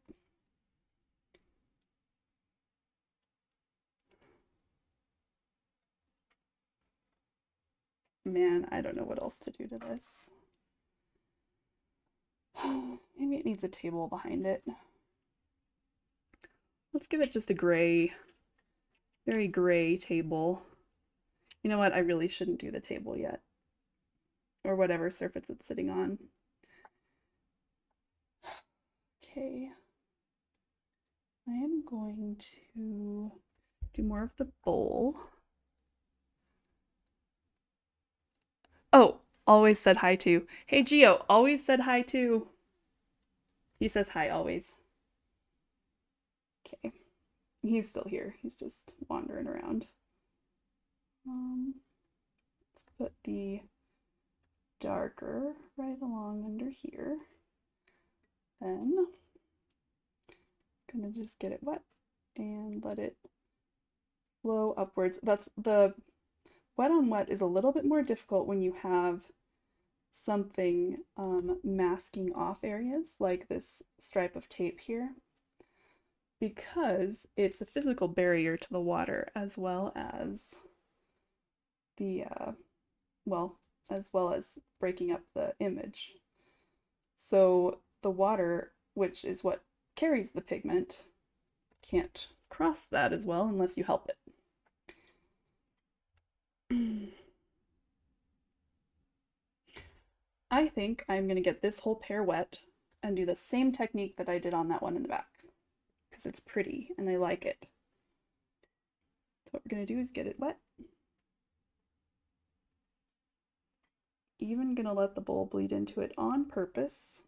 Man, I don't know what else to do to this. Maybe it needs a table behind it. Let's give it just a gray, very gray table. You know what? I really shouldn't do the table yet. Or whatever surface it's sitting on. Okay. I am going to do more of the bowl. Oh, always said hi to. Hey, Gio, always said hi to. He says hi always. Okay. He's still here. He's just wandering around. Let's put the darker right along under here. Then gonna just get it wet and let it flow upwards. That's the wet on wet is a little bit more difficult when you have something masking off areas like this stripe of tape here, because it's a physical barrier to the water as well as the as well as breaking up the image. So the water, which is what carries the pigment, can't cross that as well unless you help it. I think I'm going to get this whole pair wet and do the same technique that I did on that one in the back, because it's pretty and I like it. So what we're going to do is get it wet. Even going to let the bowl bleed into it on purpose.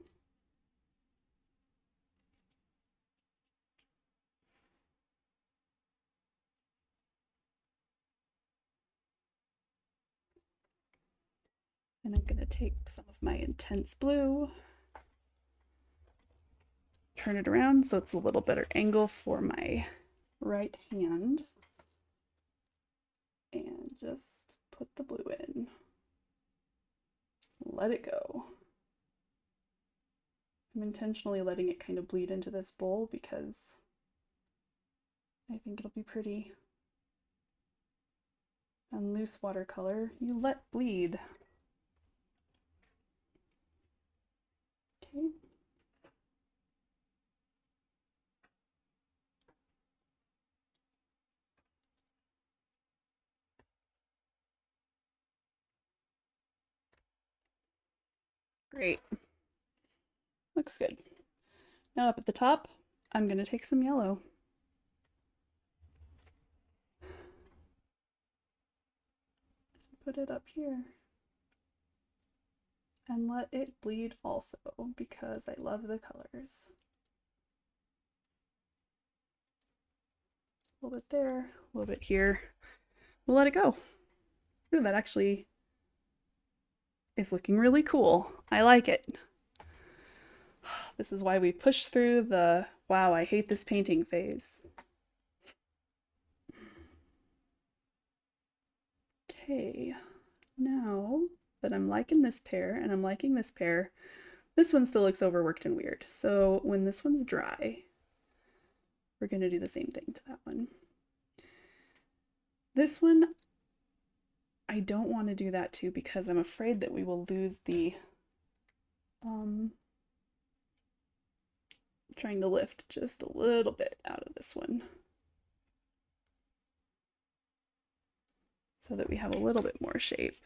And I'm going to take some of my intense blue, turn it around so it's a little better angle for my right hand, and just put the blue in. Let it go. I'm intentionally letting it kind of bleed into this bowl because I think it'll be pretty. And loose watercolor, you let bleed. Okay. Great. Looks good. Now up at the top, I'm going to take some yellow. Put it up here. And let it bleed also, because I love the colors. A little bit there, a little bit here. We'll let it go. Ooh, that actually is looking really cool. I like it. This is why we push through the wow, I hate this painting phase. Okay, now that I'm liking this pair and I'm liking this pair, this one still looks overworked and weird. So when this one's dry, we're going to do the same thing to that one. This one, I don't want to do that too because I'm afraid that we will lose the trying to lift just a little bit out of this one so that we have a little bit more shape.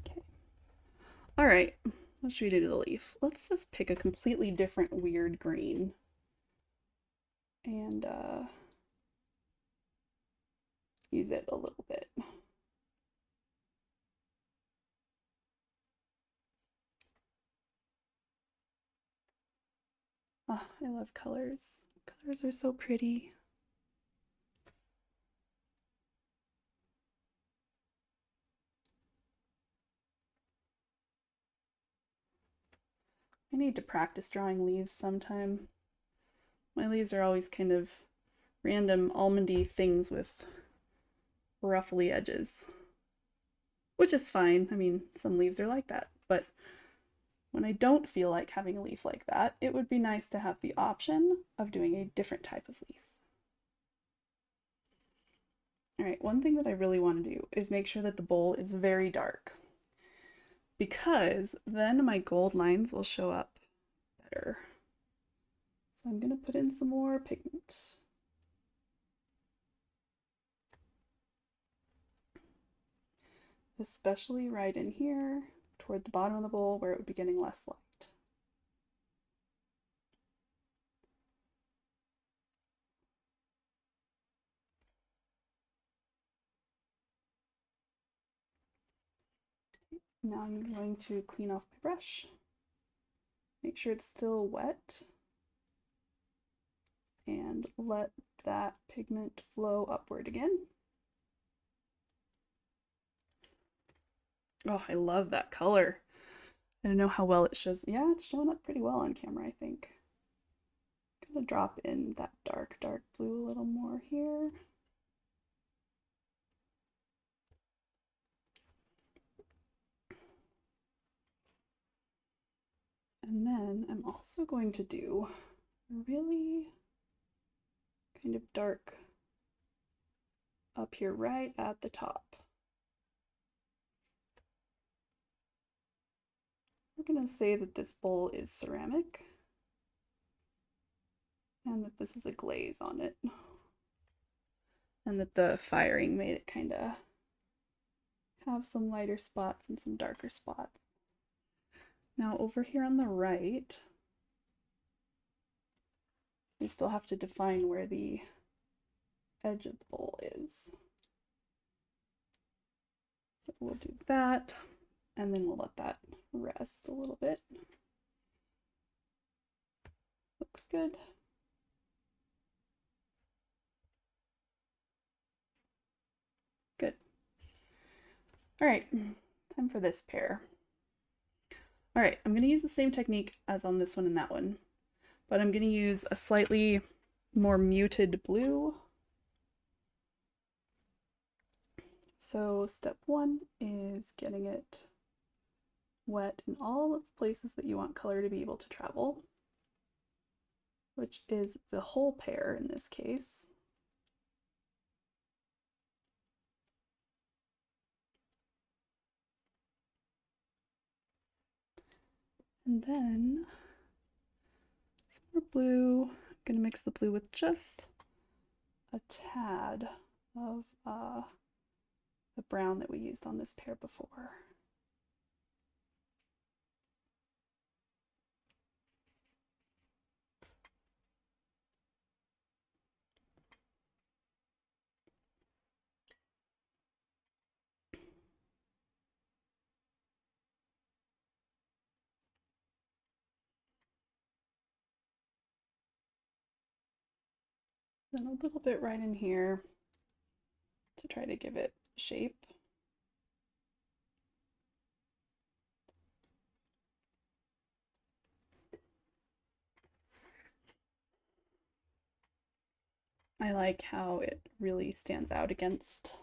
Okay. All right, what should we do to the leaf? Let's just pick a completely different weird green and use it a little bit. Oh, I love colors. Colors are so pretty. I need to practice drawing leaves sometime. My leaves are always kind of random almondy things with ruffly edges, which is fine. I mean, some leaves are like that, but when I don't feel like having a leaf like that, it would be nice to have the option of doing a different type of leaf. All right, one thing that I really want to do is make sure that the bowl is very dark, because then my gold lines will show up better. So I'm going to put in some more pigment. Especially right in here, toward the bottom of the bowl where it would be getting less light. Now I'm going to clean off my brush, make sure it's still wet, and let that pigment flow upward again. Oh, I love that color. I don't know how well it shows. Yeah, it's showing up pretty well on camera, I think. I'm gonna drop in that dark, dark blue a little more here. And then I'm also going to do a really kind of dark up here right at the top. We're going to say that this bowl is ceramic and that this is a glaze on it. And that the firing made it kind of have some lighter spots and some darker spots. Now over here on the right, we still have to define where the edge of the bowl is. So we'll do that, and then we'll let that rest a little bit. Looks good. Good. All right, time for this pair. All right, I'm gonna use the same technique as on this one and that one, but I'm gonna use a slightly more muted blue. So step one is getting it wet in all of the places that you want color to be able to travel, which is the whole pair in this case. And then some more blue. I'm gonna mix the blue with just a tad of the brown that we used on this pair before. Then a little bit right in here to try to give it shape. I like how it really stands out against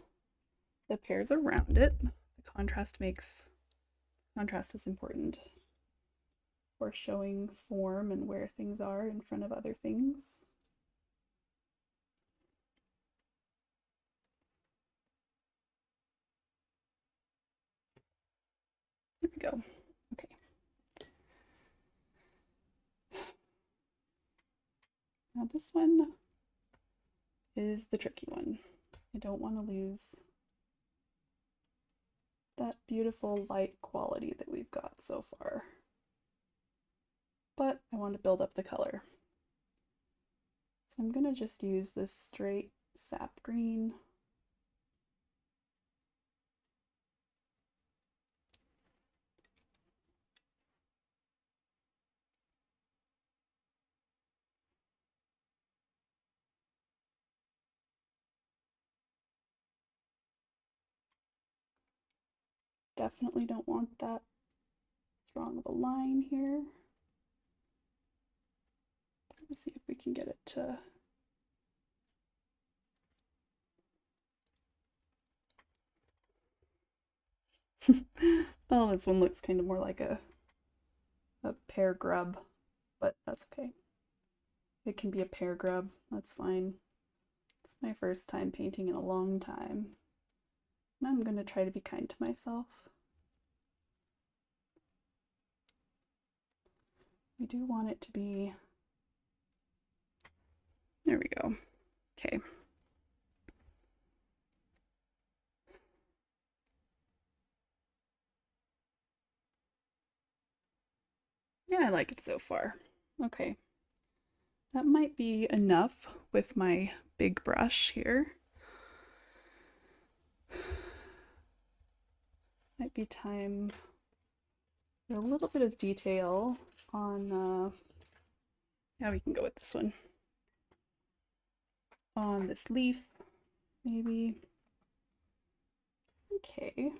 the pairs around it. The contrast is important for showing form and where things are in front of other things. There we go. Okay. Now this one is the tricky one. I don't want to lose that beautiful light quality that we've got so far, but I want to build up the color. So I'm going to just use this straight sap green. Definitely don't want that strong of a line here. Let's see if we can get it to oh, this one looks kind of more like a pear grub, but that's okay. It can be a pear grub, that's fine. It's my first time painting in a long time. And I'm gonna try to be kind to myself. We do want it to be, there we go. Okay. Yeah, I like it so far. Okay. That might be enough with my big brush here. Might be time for a little bit of detail on, yeah, we can go with this one. On this leaf, maybe. Okay.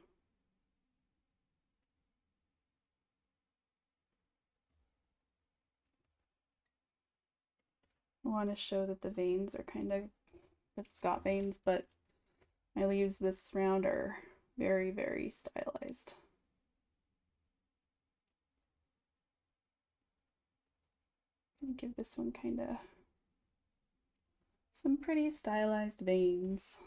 want to show that the veins are kind of, that it's got veins, but my leaves this round are very, very stylized. I'm gonna give this one kind of some pretty stylized veins.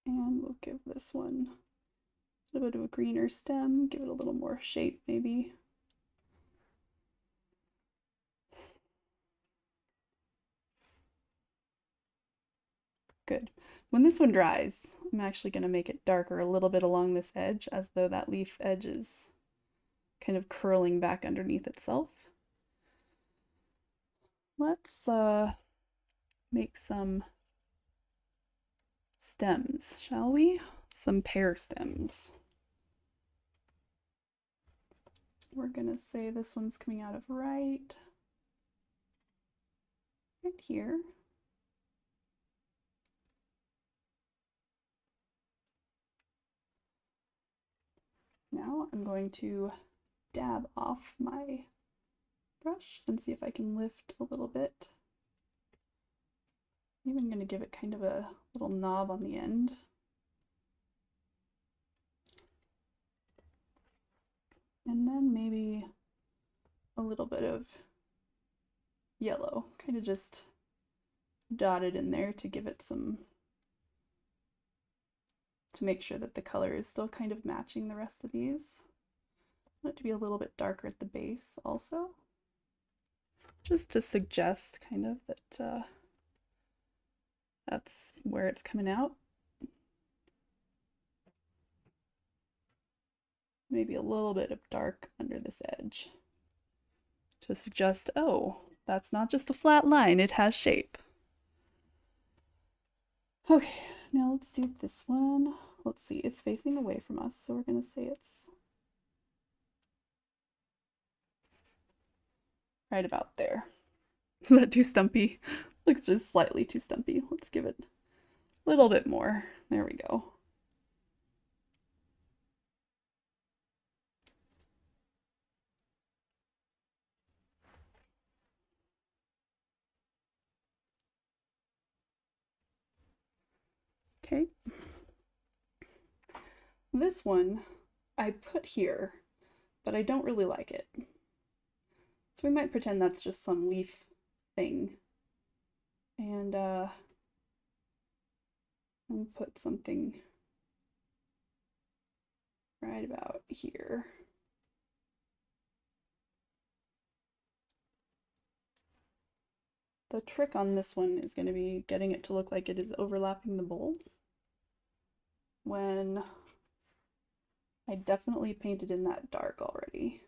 And we'll give this one a little bit of a greener stem, give it a little more shape maybe. Good. When this one dries, I'm actually going to make it darker a little bit along this edge, as though that leaf edge is kind of curling back underneath itself. Let's make some stems, shall we? Some pear stems. We're gonna say this one's coming out of right here. Now I'm going to dab off my brush and see if I can lift a little bit. Maybe I'm going to give it kind of a little knob on the end. And then maybe a little bit of yellow, kind of just dotted in there to give it some, to make sure that the color is still kind of matching the rest of these. I want it to be a little bit darker at the base also, just to suggest kind of that that's where it's coming out. Maybe a little bit of dark under this edge to suggest, oh, that's not just a flat line, it has shape. Okay, now let's do this one. Let's see, it's facing away from us, so we're going to say it's right about there. Is that too stumpy? Looks just slightly too stumpy. Let's give it a little bit more. There we go. Okay. This one I put here, but I don't really like it. So we might pretend that's just some leaf thing. And I'll put something right about here. The trick on this one is going to be getting it to look like it is overlapping the bowl, when I definitely painted in that dark already.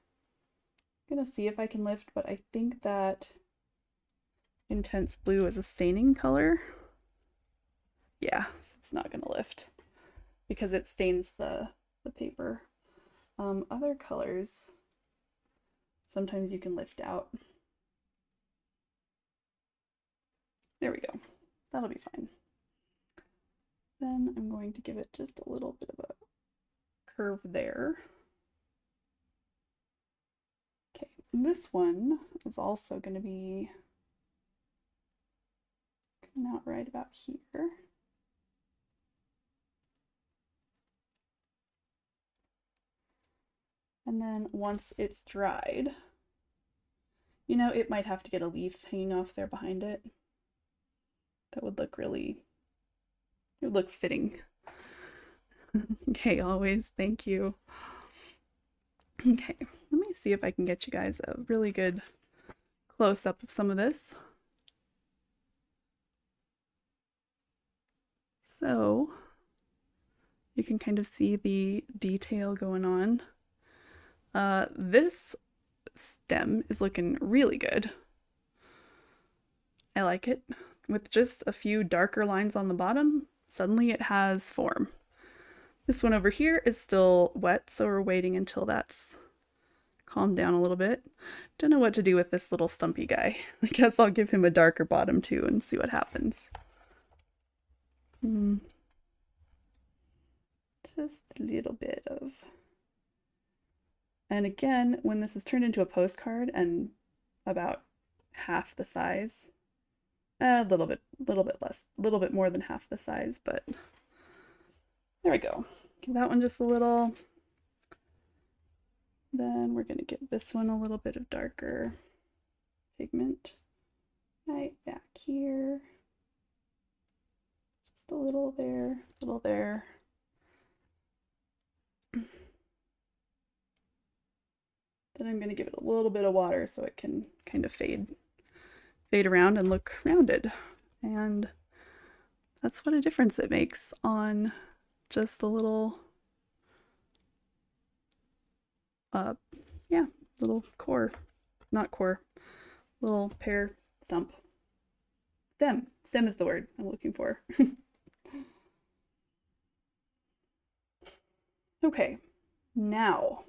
I'm gonna see if I can lift, but I think that intense blue is a staining color. Yeah, so it's not gonna lift because it stains the paper. Other colors, sometimes you can lift out. There we go. That'll be fine. Then I'm going to give it just a little bit of a curve there. Okay, this one is also going to be coming out right about here. And then once it's dried, you know, it might have to get a leaf hanging off there behind it. That would look really, it would look fitting. Okay, always, thank you. Okay, let me see if I can get you guys a really good close-up of some of this. So you can kind of see the detail going on. This stem is looking really good. I like it. With just a few darker lines on the bottom, suddenly it has form. This one over here is still wet, so we're waiting until that's calmed down a little bit. Don't know what to do with this little stumpy guy. I guess I'll give him a darker bottom too and see what happens. Just a little bit of... And again, when this is turned into a postcard and about half the size, a little bit less, a little bit more than half the size, but there we go. Give that one just a little. Then we're gonna give this one a little bit of darker pigment right back here. Just a little there, a little there. Then I'm going to give it a little bit of water so it can kind of fade around and look rounded. And that's what a difference it makes on just a little, little core, not core, little pear stump. Stem is the word I'm looking for. Okay, now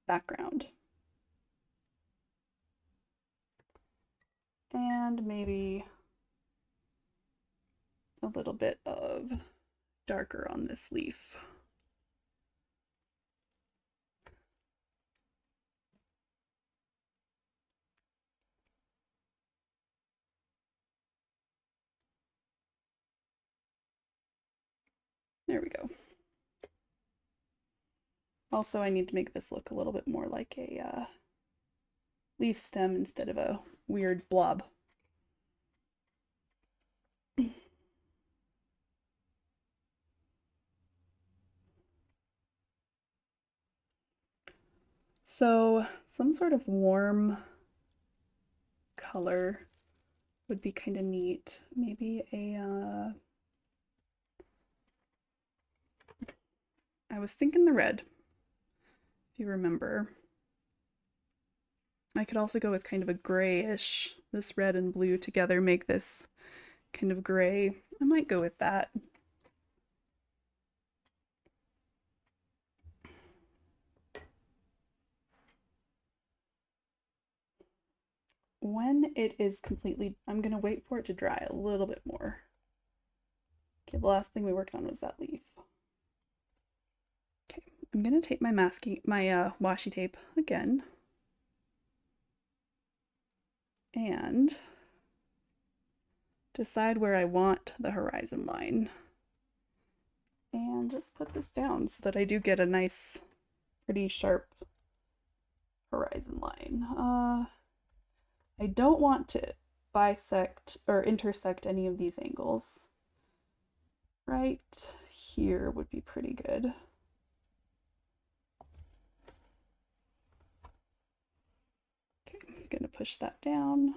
background. And maybe a little bit of darker on this leaf. There we go. Also, I need to make this look a little bit more like a leaf stem instead of a weird blob. So some sort of warm color would be kind of neat. Maybe I was thinking the red, if you remember. I could also go with kind of a grayish. This red and blue together make this kind of gray. I might go with that. When it is completely, I'm going to wait for it to dry a little bit more. Okay, the last thing we worked on was that leaf. Okay, I'm going to take my washi tape again. And decide where I want the horizon line. And just put this down so that I do get a nice, pretty sharp horizon line. I don't want to bisect or intersect any of these angles. Right here would be pretty good. Okay, I'm gonna push that down.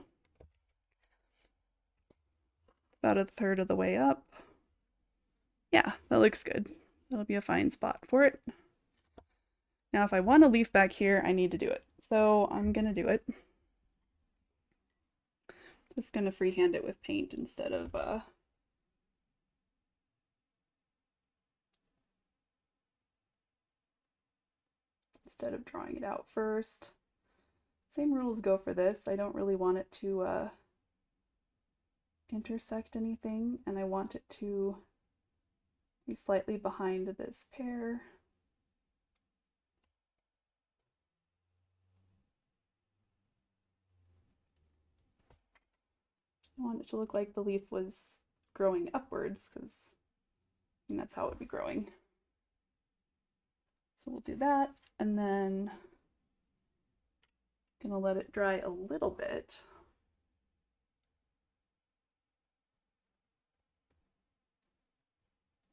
About a third of the way up. Yeah, that looks good. That'll be a fine spot for it. Now, if I want a leaf back here, I need to do it. So I'm gonna do it. Just gonna freehand it with paint instead of drawing it out first. Same rules go for this. I don't really want it to intersect anything, and I want it to be slightly behind this pear. I want it to look like the leaf was growing upwards, because that's how it would be growing. So we'll do that, and then I'm gonna let it dry a little bit.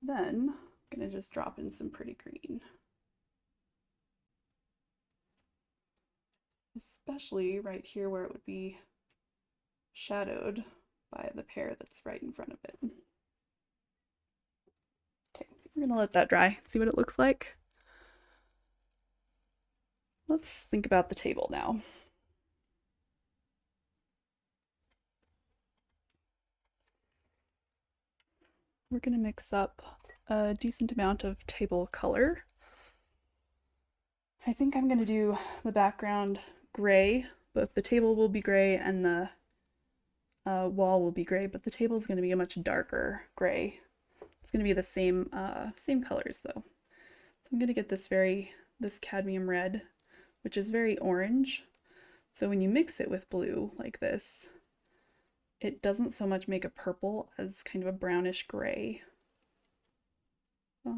Then I'm gonna just drop in some pretty green. Especially right here where it would be shadowed by the pear that's right in front of it. Okay, we're gonna let that dry, see what it looks like. Let's think about the table now. we're going to mix up a decent amount of table color. I think I'm going to do the background gray. Both the table will be gray and the wall will be gray, but the table is going to be a much darker gray. It's going to be the same colors though. So I'm going to get this cadmium red, which is very orange. So when you mix it with blue like this, it doesn't so much make a purple as kind of a brownish gray. I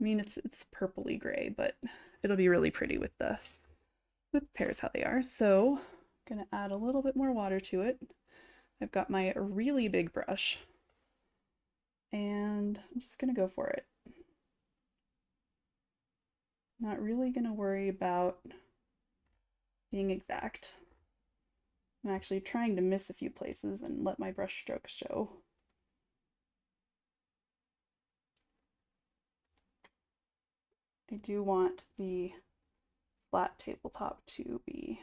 mean, it's purpley gray, but it'll be really pretty with pairs how they are. So I'm gonna add a little bit more water to it. I've got my really big brush, and I'm just gonna go for it. Not really gonna worry about being exact. I'm actually trying to miss a few places and let my brush strokes show. I do want the flat tabletop to be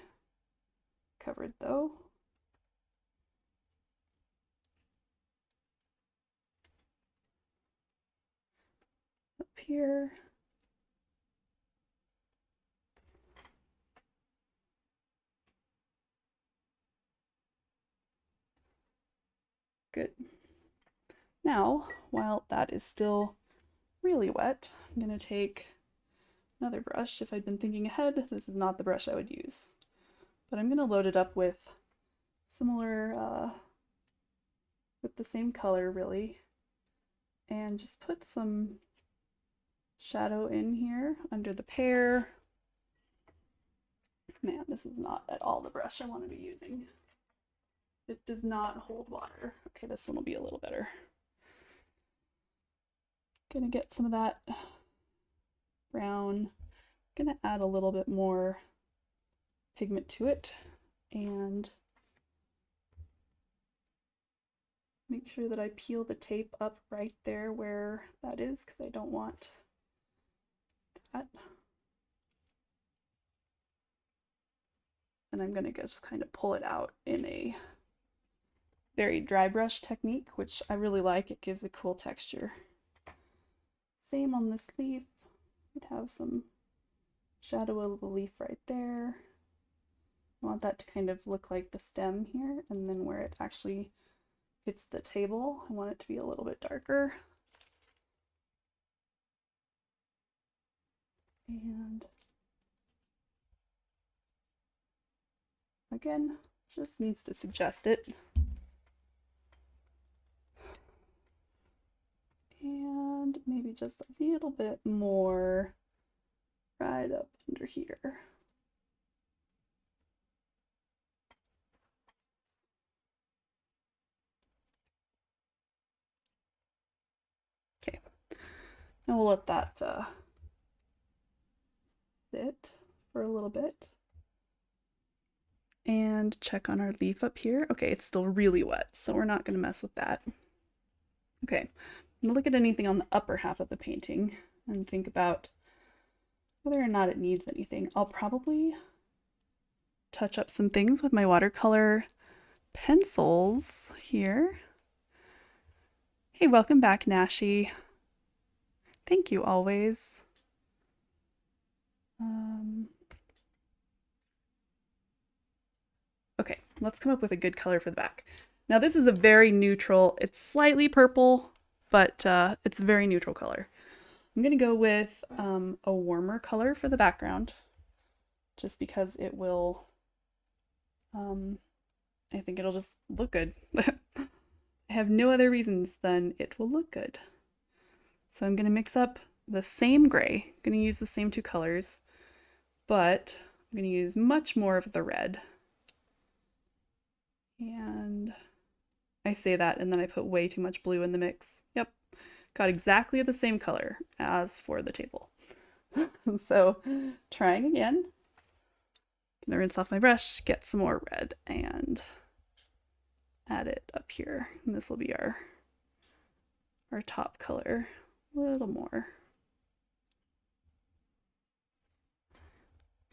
covered though. Up here. Good. Now, while that is still really wet, I'm going to take another brush. If I'd been thinking ahead, this is not the brush I would use. But I'm going to load it up with similar, with the same color really, and just put some shadow in here under the pear. Man, this is not at all the brush I want to be using. It does not hold water. Okay, this one will be a little better. Gonna get some of that brown. Gonna add a little bit more pigment to it and make sure that I peel the tape up right there where that is, because I don't want that. And I'm gonna just kind of pull it out in a very dry brush technique, which I really like. It gives a cool texture. Same on this leaf. We'd have some shadow of the leaf right there. I want that to kind of look like the stem here, and then where it actually hits the table, I want it to be a little bit darker. And again, just needs to suggest it. And maybe just a little bit more right up under here. Okay, now we'll let that sit for a little bit. And check on our leaf up here. Okay, it's still really wet, so we're not going to mess with that. Okay, I'm going to look at anything on the upper half of the painting and think about whether or not it needs anything. I'll probably touch up some things with my watercolor pencils here. Hey, welcome back, Nashi. Thank you always. Okay, let's come up with a good color for the back. Now this is a very neutral, it's slightly purple, but it's a very neutral color. I'm gonna go with a warmer color for the background, just because it will, I think it'll just look good. I have no other reasons than it will look good. So I'm gonna mix up the same gray, I'm gonna use the same two colors, but I'm gonna use much more of the red. And I say that and then I put way too much blue in the mix. Yep, got exactly the same color as for the table. So trying again. Gonna rinse off my brush, get some more red and add it up here. And this will be our top color. A little more.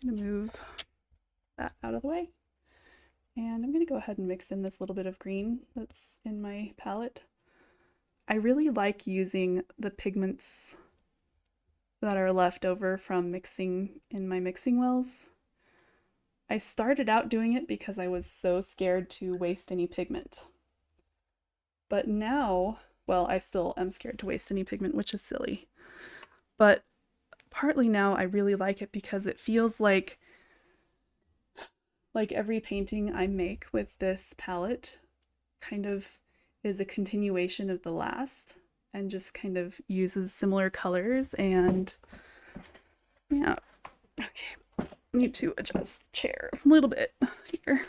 I'm gonna move that out of the way. And I'm going to go ahead and mix in this little bit of green that's in my palette. I really like using the pigments that are left over from mixing in my mixing wells. I started out doing it because I was so scared to waste any pigment. But now, well, I still am scared to waste any pigment, which is silly. But partly now I really like it because it feels like every painting I make with this palette kind of is a continuation of the last and just kind of uses similar colors. And yeah, okay, need to adjust chair a little bit here.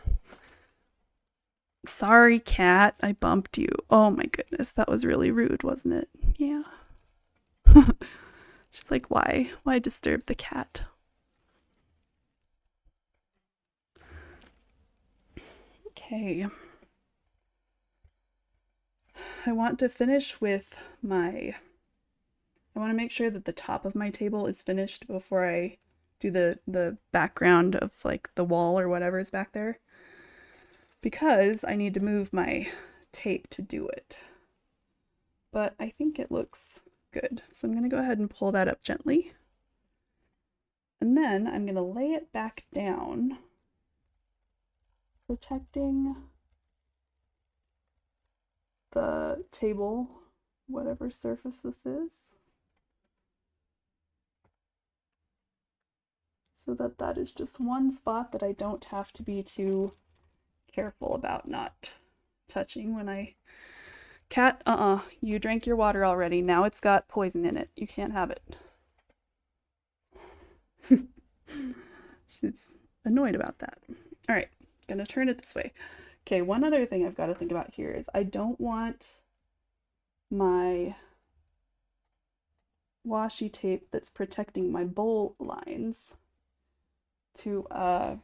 Sorry, cat, I bumped you. Oh my goodness, that was really rude, wasn't it? Yeah. She's like, why disturb the cat? Okay. I want to finish with I want to make sure that the top of my table is finished before I do the background of like the wall or whatever is back there, because I need to move my tape to do it. But I think it looks good. So I'm going to go ahead and pull that up gently. And then I'm going to lay it back down, protecting the table, whatever surface this is, so that that is just one spot that I don't have to be too careful about not touching when I... Cat, you drank your water already. Now it's got poison in it. You can't have it. She's annoyed about that. All right, gonna turn it this way. Okay, one other thing I've got to think about here is I don't want my washi tape that's protecting my bowl lines to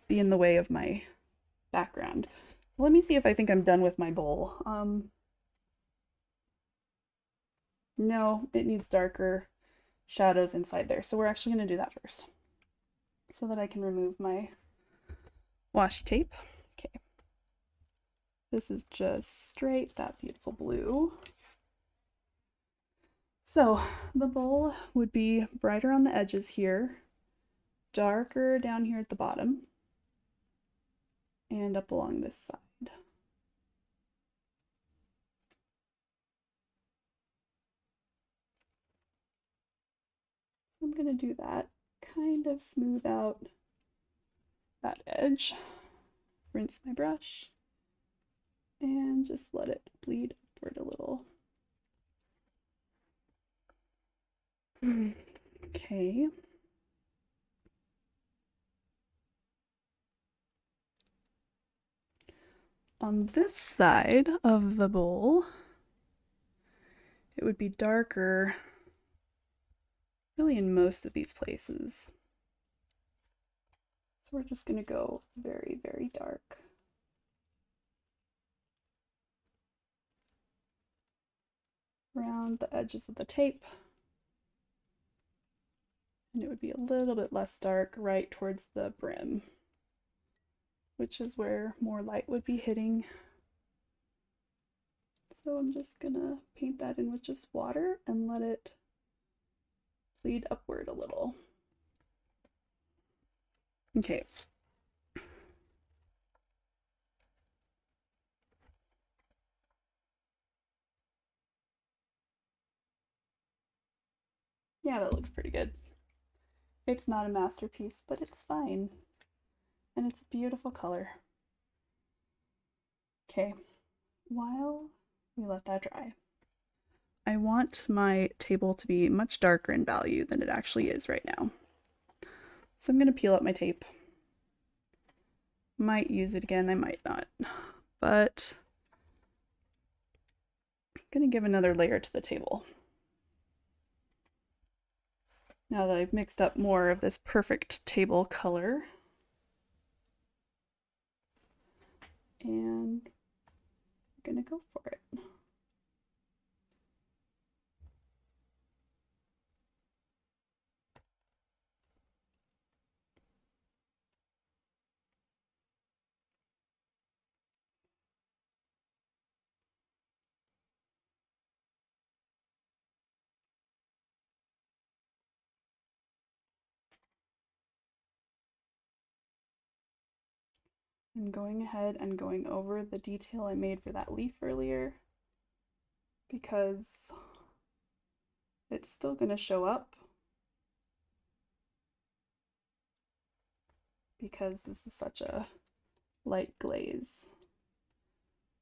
be in the way of my background. Let me see if I think I'm done with my bowl. No, it needs darker shadows inside there. So we're actually going to do that first so that I can remove my washi tape. Okay. This is just straight, that beautiful blue. So the bowl would be brighter on the edges here, darker down here at the bottom, and up along this side. So I'm going to do that, kind of smooth out that edge, rinse my brush, and just let it bleed upward a little. Okay. On this side of the bowl, it would be darker really in most of these places. So we're just going to go very, very dark. Around the edges of the tape. And it would be a little bit less dark right towards the brim, which is where more light would be hitting. So I'm just gonna paint that in with just water and let it bleed upward a little. Okay. Yeah, that looks pretty good. It's not a masterpiece, but it's fine. And it's a beautiful color. Okay, while we let that dry, I want my table to be much darker in value than it actually is right now. So I'm going to peel up my tape. Might use it again, I might not. But I'm going to give another layer to the table. Now that I've mixed up more of this perfect table color. And I'm going to go for it. I'm going ahead and going over the detail I made for that leaf earlier because it's still going to show up because this is such a light glaze.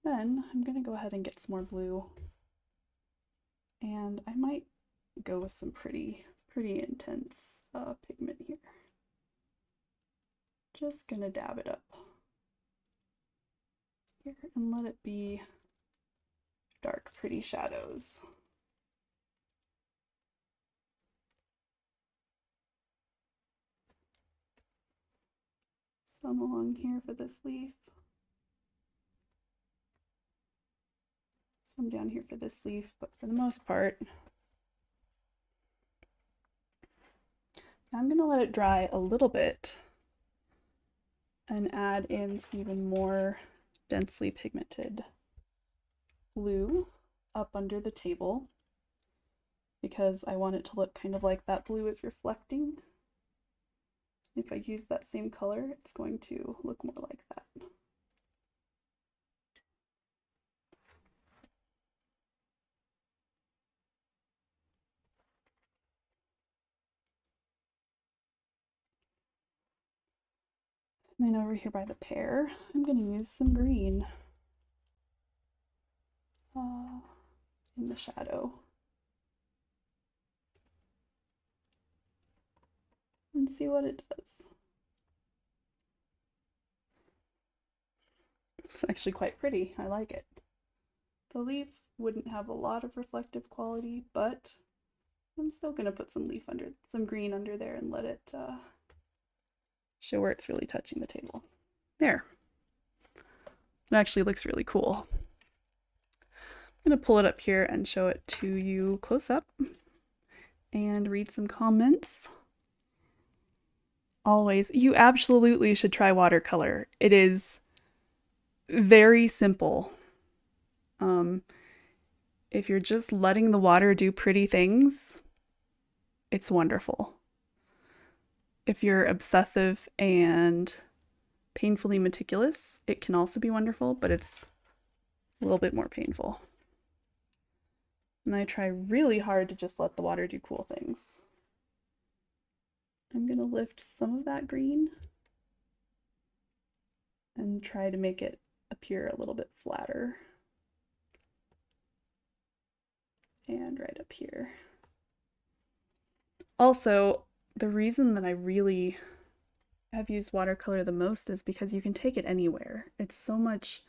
Then I'm going to go ahead and get some more blue, and I might go with some pretty intense pigment here. Just going to dab it up here and let it be dark, pretty shadows. Some along here for this leaf. Some down here for this leaf, but for the most part, I'm gonna let it dry a little bit and add in some even more densely pigmented blue up under the table because I want it to look kind of like that blue is reflecting. If I use that same color, it's going to look more like that. And then over here by the pear, I'm going to use some green in the shadow. And see what it does. It's actually quite pretty. I like it. The leaf wouldn't have a lot of reflective quality, but I'm still going to put some green under there and let it show where it's really touching the table. There. It actually looks really cool. I'm going to pull it up here and show it to you close up and read some comments. Always, you absolutely should try watercolor. It is very simple. If you're just letting the water do pretty things, it's wonderful. If you're obsessive and painfully meticulous, it can also be wonderful, but it's a little bit more painful. And I try really hard to just let the water do cool things. I'm going to lift some of that green and try to make it appear a little bit flatter. And right up here. Also, the reason that I really have used watercolor the most is because you can take it anywhere. It's so much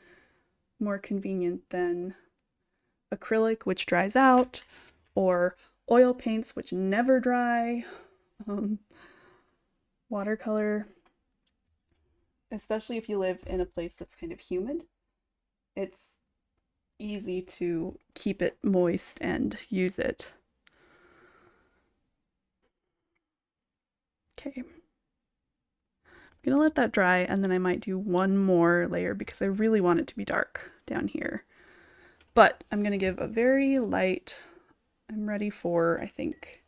more convenient than acrylic, which dries out, or oil paints, which never dry. Watercolor, especially if you live in a place that's kind of humid, it's easy to keep it moist and use it. Okay. I'm gonna let that dry, and then I might do one more layer because I really want it to be dark down here. But I'm gonna give a very light, I'm ready for, I think,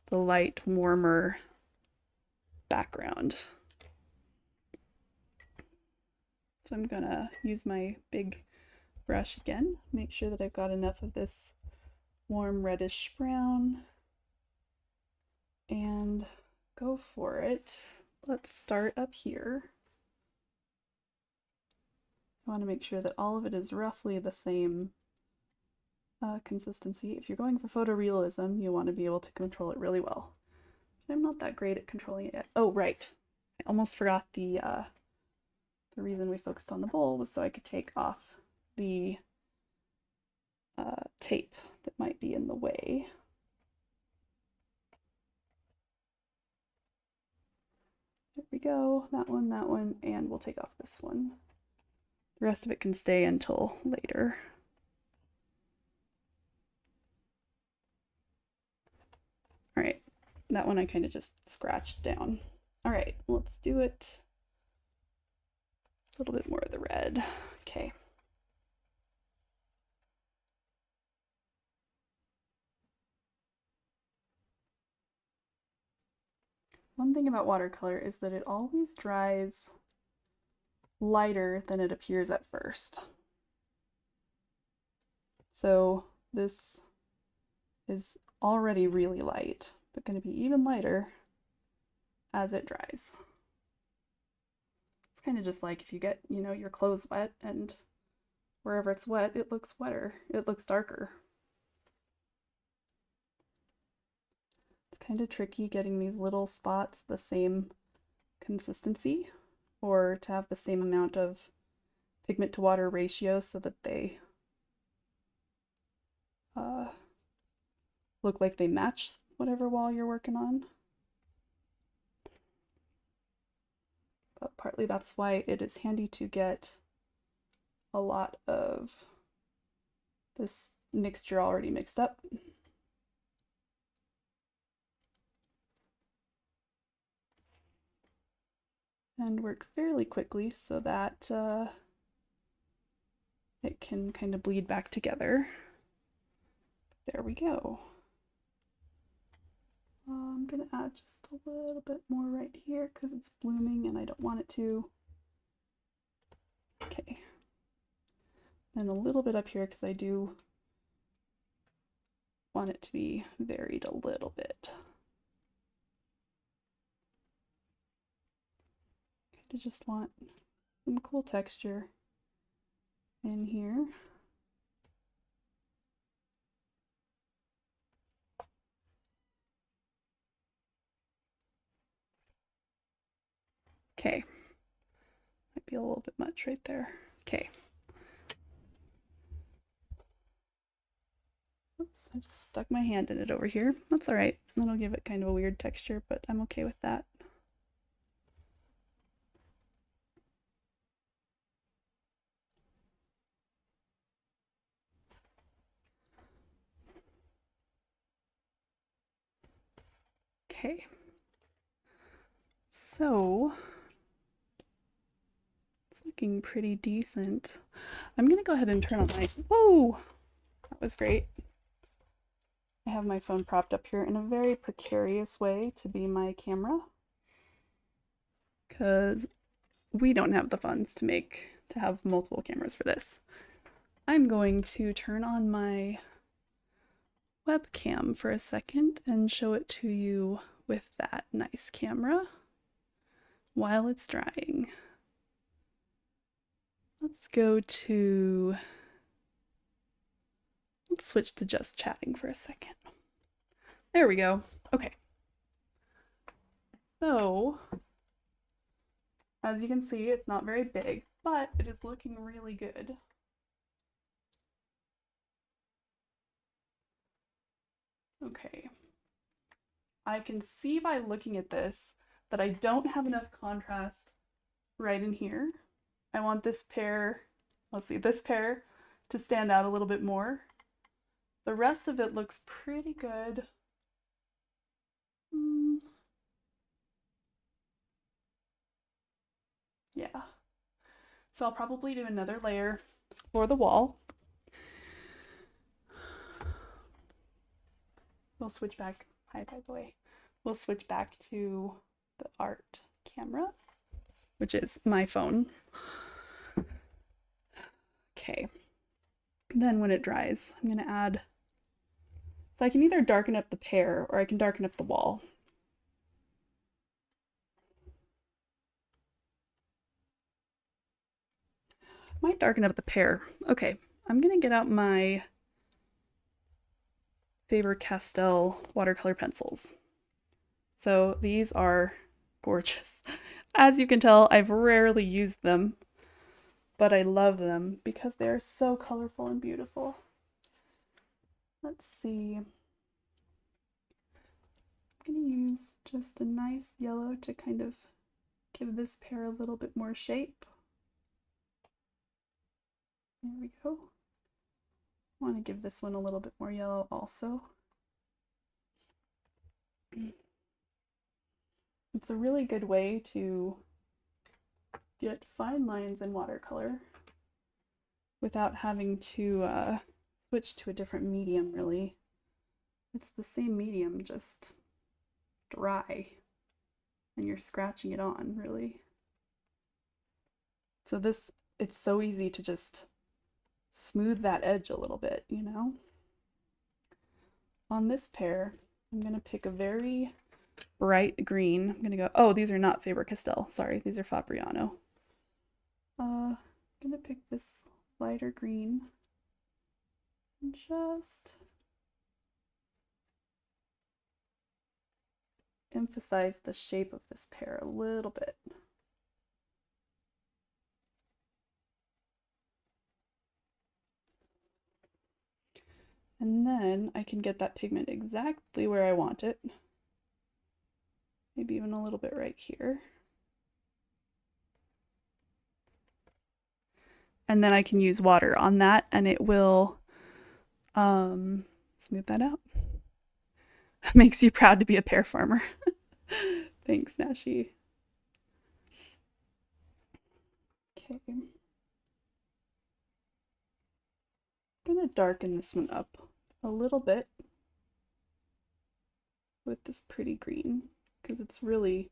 the light, warmer background. So I'm gonna use my big brush again, make sure that I've got enough of this warm reddish brown, and go for it. Let's start up here. I want to make sure that all of it is roughly the same consistency. If you're going for photorealism, you want to be able to control it really well. I'm not that great at controlling it yet. Oh, right. I almost forgot the reason we focused on the bowl was so I could take off the tape that might be in the way. There we go, that one, and we'll take off this one. The rest of it can stay until later. All right, that one I kind of just scratched down. All right, let's do it a little bit more of the red. Okay. One thing about watercolor is that it always dries lighter than it appears at first. So this is already really light, but going to be even lighter as it dries. It's kind of just like if you get, your clothes wet, and wherever it's wet, it looks wetter. It looks darker. It's kind of tricky getting these little spots the same consistency, or to have the same amount of pigment to water ratio so that they look like they match whatever wall you're working on. But partly that's why it is handy to get a lot of this mixture already mixed up. And work fairly quickly so that it can kind of bleed back together. There we go. I'm gonna add just a little bit more right here because it's blooming and I don't want it to. Okay. And a little bit up here because I do want it to be varied a little bit. Kind of just want some cool texture in here. Okay, might be a little bit much right there. Okay. Oops, I just stuck my hand in it over here. That's all right. That'll give it kind of a weird texture, but I'm okay with that. Okay. So it's looking pretty decent. I'm gonna go ahead and turn on my, whoa, that was great. I have my phone propped up here in a very precarious way to be my camera, because we don't have the funds to have multiple cameras for this. I'm going to turn on my webcam for a second and show it to you with that nice camera while it's drying. Let's switch to just chatting for a second. There we go. Okay. So, as you can see, it's not very big, but it is looking really good. Okay. I can see by looking at this that I don't have enough contrast right in here. I want this pair, this pair to stand out a little bit more. The rest of it looks pretty good. Yeah. So I'll probably do another layer for the wall. We'll switch back. Hi, by the way. We'll switch back to the art camera, which is my phone. Okay. Then when it dries, I'm going to add, so I can either darken up the pear or I can darken up the wall. Might darken up the pear. Okay, I'm going to get out my Faber-Castell watercolor pencils. So these are gorgeous. As you can tell, I've rarely used them, but I love them because they're so colorful and beautiful. Let's see. I'm going to use just a nice yellow to kind of give this pear a little bit more shape. There we go. I want to give this one a little bit more yellow also. It's a really good way to get fine lines in watercolor without having to switch to a different medium, really. It's the same medium, just dry, and you're scratching it on, really. So it's so easy to just smooth that edge a little bit, you know? On this pair, I'm gonna pick a very bright green. I'm gonna go, oh, these are not Faber-Castell. Sorry, these are Fabriano. I'm gonna pick this lighter green and just emphasize the shape of this pear a little bit. And then I can get that pigment exactly where I want it. Maybe even a little bit right here. And then I can use water on that and it will smooth that out. Makes you proud to be a pear farmer. Thanks, Nashi. Okay. I'm gonna darken this one up a little bit with this pretty green because it's really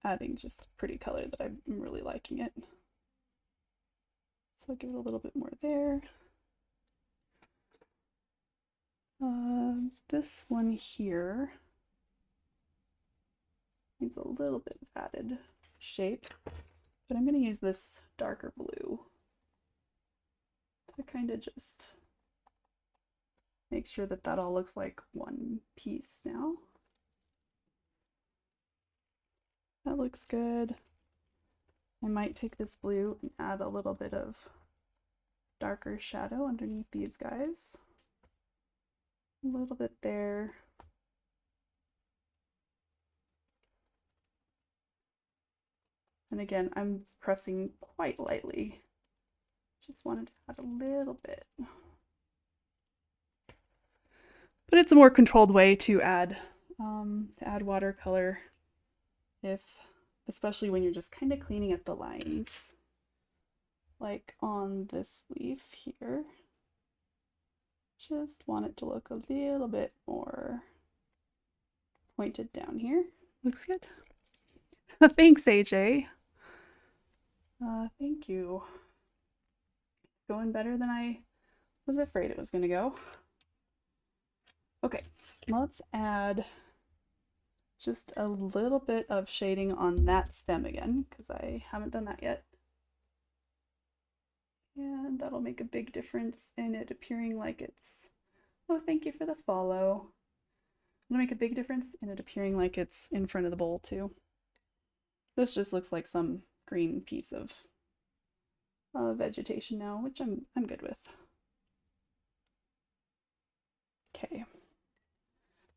adding just a pretty color that I'm really liking it. So I'll give it a little bit more there. This one here needs a little bit of added shape, but I'm going to use this darker blue to kind of just make sure that that all looks like one piece now. That looks good. I might take this blue and add a little bit of darker shadow underneath these guys. A little bit there. And again, I'm pressing quite lightly. Just wanted to add a little bit. But it's a more controlled way to add watercolor, especially when you're just kind of cleaning up the lines. Like on this leaf here. Just want it to look a little bit more pointed down here. Looks good. Thanks, AJ. Thank you. Going better than I was afraid it was going to go. Okay, let's add just a little bit of shading on that stem again, because I haven't done that yet. And that'll make a big difference in it appearing like it's, oh, thank you for the follow. It'll make a big difference in it appearing like it's in front of the bowl too. This just looks like some green piece of vegetation now, which I'm good with. Okay.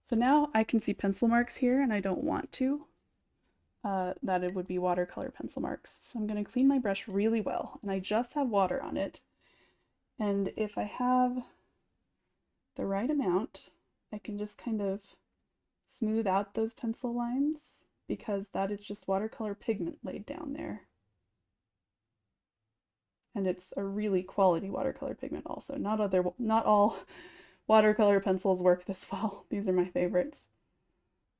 So now I can see pencil marks here and I don't want to. That it would be watercolor pencil marks. So I'm going to clean my brush really well, and I just have water on it. And if I have the right amount, I can just kind of smooth out those pencil lines because that is just watercolor pigment laid down there. And it's a really quality watercolor pigment also. Not all watercolor pencils work this well. These are my favorites.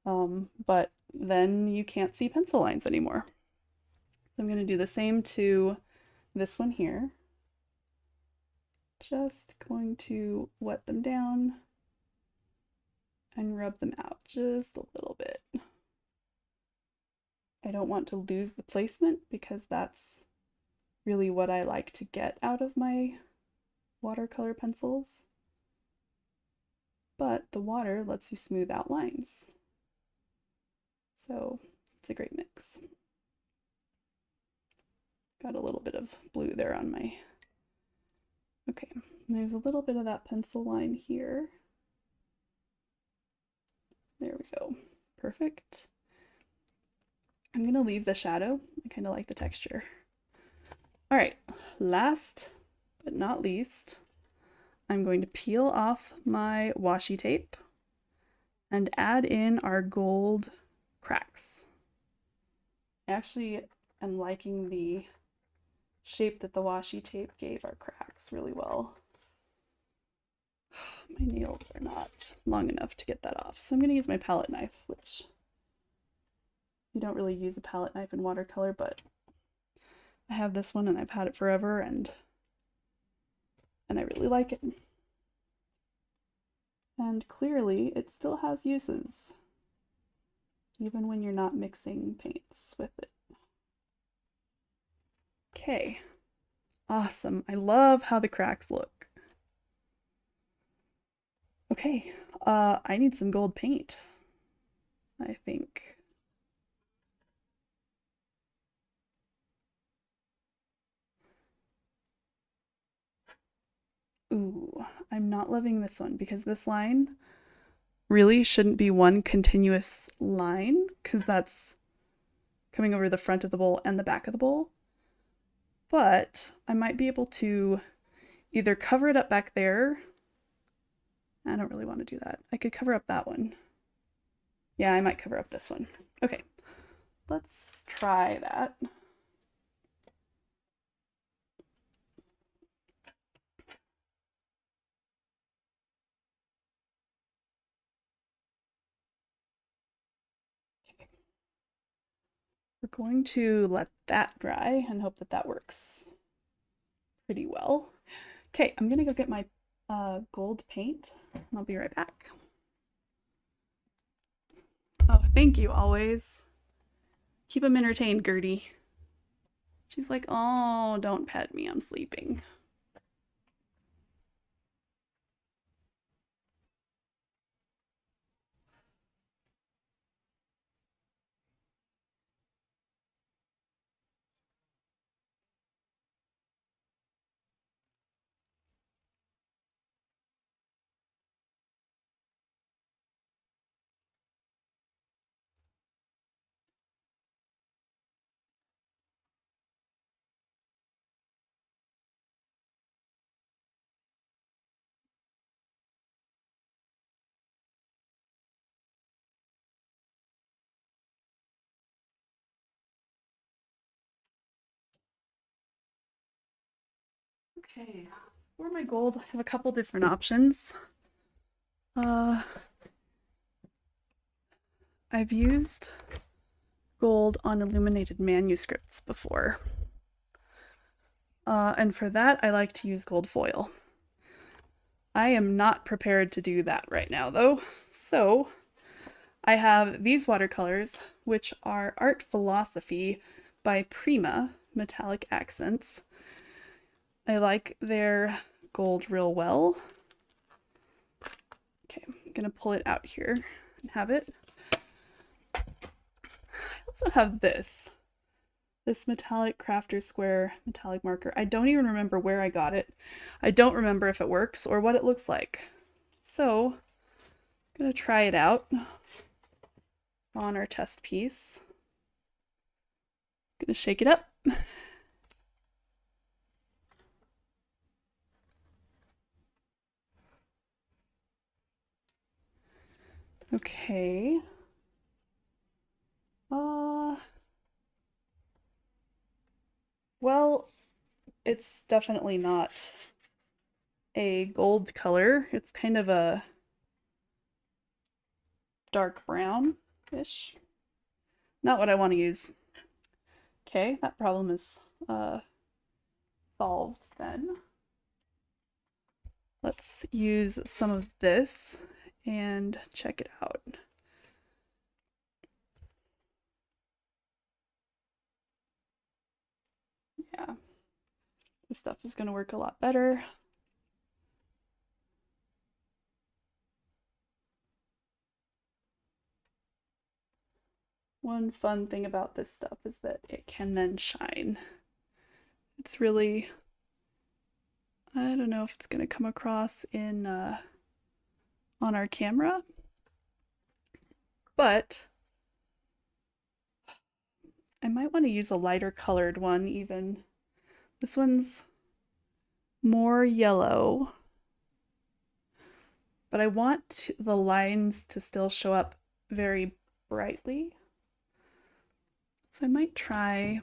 But then you can't see pencil lines anymore. So I'm going to do the same to this one here. Just going to wet them down and rub them out just a little bit. I don't want to lose the placement because that's really what I like to get out of my watercolor pencils. But the water lets you smooth out lines. So it's a great mix. Got a little bit of blue there on my, okay, there's a little bit of that pencil line here. There we go, perfect. I'm gonna leave the shadow. I kind of like the texture. All right, last but not least, I'm going to peel off my washi tape and add in our gold cracks. I actually am liking the shape that the washi tape gave our cracks really well. My nails are not long enough to get that off, so I'm going to use my palette knife, which you don't really use a palette knife in watercolor, but I have this one and I've had it forever, and I really like it. And clearly it still has uses, even when you're not mixing paints with it. Okay, awesome. I love how the cracks look. Okay, I need some gold paint, I think. Ooh, I'm not loving this one because this line really shouldn't be one continuous line because that's coming over the front of the bowl and the back of the bowl. But I might be able to either cover it up back there. I don't really want to do that. I could cover up that one. Yeah, I might cover up this one. Okay, let's try that. Okay. We're going to let that dry and hope that that works pretty well. Okay, I'm gonna go get my gold paint and I'll be right back. Oh, thank you always. Keep them entertained, Gertie. She's like, oh, don't pet me, I'm sleeping. Okay, for my gold, I have a couple different options. I've used gold on illuminated manuscripts before. And for that, I like to use gold foil. I am not prepared to do that right now, though. So I have these watercolors, which are Art Philosophy by Prima Metallic Accents. I like their gold real well. Okay, I'm gonna pull it out here and have it. I also have this metallic crafter square metallic marker. I don't even remember where I got it. I don't remember if it works or what it looks like. So I'm gonna try it out on our test piece. Gonna shake it up. Okay. Well, it's definitely not a gold color. It's kind of a dark brown-ish. Not what I want to use. Okay, that problem is solved then. Let's use some of this and check it out. Yeah, this stuff is going to work a lot better. One fun thing about this stuff is that it can then shine. It's really, I don't know if it's going to come across in on our camera, but I might want to use a lighter colored one even. This one's more yellow, but I want the lines to still show up very brightly. So I might try,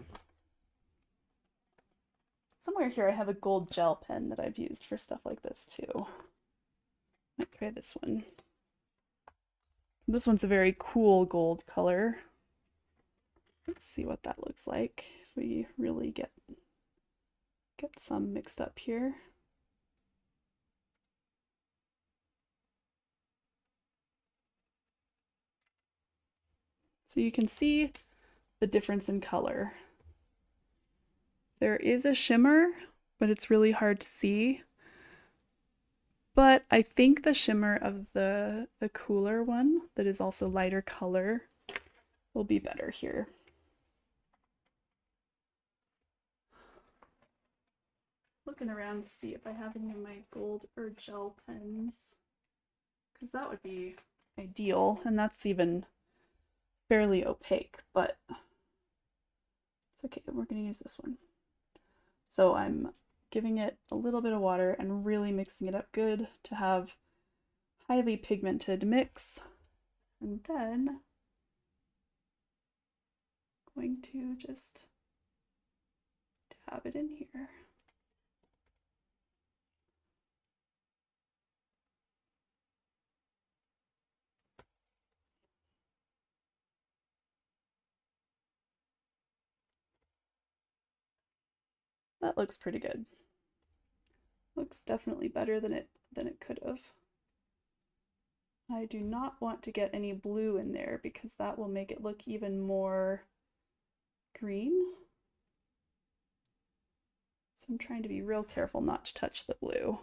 somewhere here I have a gold gel pen that I've used for stuff like this too. Might try this one. This one's a very cool gold color. Let's see what that looks like. we really get some mixed up here. So you can see the difference in color. There is a shimmer, but it's really hard to see. But I think the shimmer of the cooler one that is also lighter color will be better here. Looking around to see if I have any of my gold or gel pens, because that would be ideal, and that's even fairly opaque, but it's okay. We're going to use this one. So I'm giving it a little bit of water and really mixing it up good to have highly pigmented mix. And then I'm going to just dab it in here. That looks pretty good. Looks definitely better than it could have. I do not want to get any blue in there because that will make it look even more green. So I'm trying to be real careful not to touch the blue.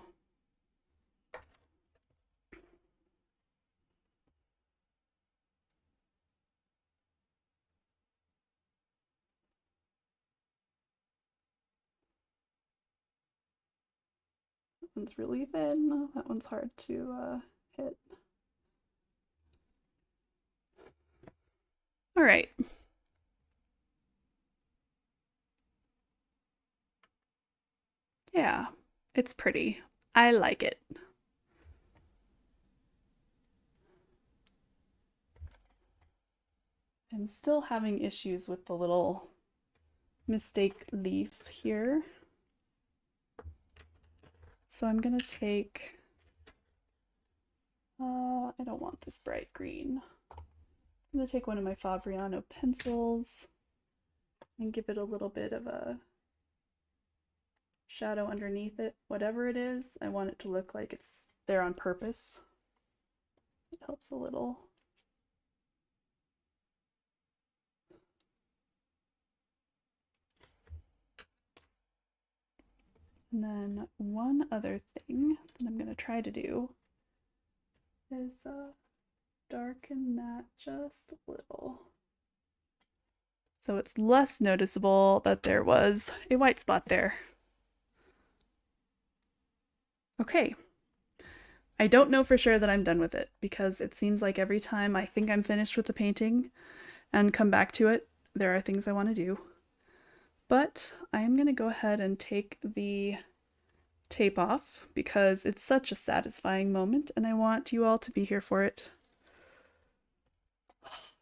That one's really thin. That one's hard to hit. All right. Yeah, it's pretty. I like it. I'm still having issues with the little mistake leaf here. So I'm gonna take, I don't want this bright green. I'm gonna take one of my Fabriano pencils and give it a little bit of a shadow underneath it. Whatever it is, I want it to look like it's there on purpose. It helps a little. And then one other thing that I'm going to try to do is darken that just a little. So it's less noticeable that there was a white spot there. Okay. I don't know for sure that I'm done with it because it seems like every time I think I'm finished with the painting and come back to it, there are things I want to do. But I am going to go ahead and take the tape off because it's such a satisfying moment and I want you all to be here for it.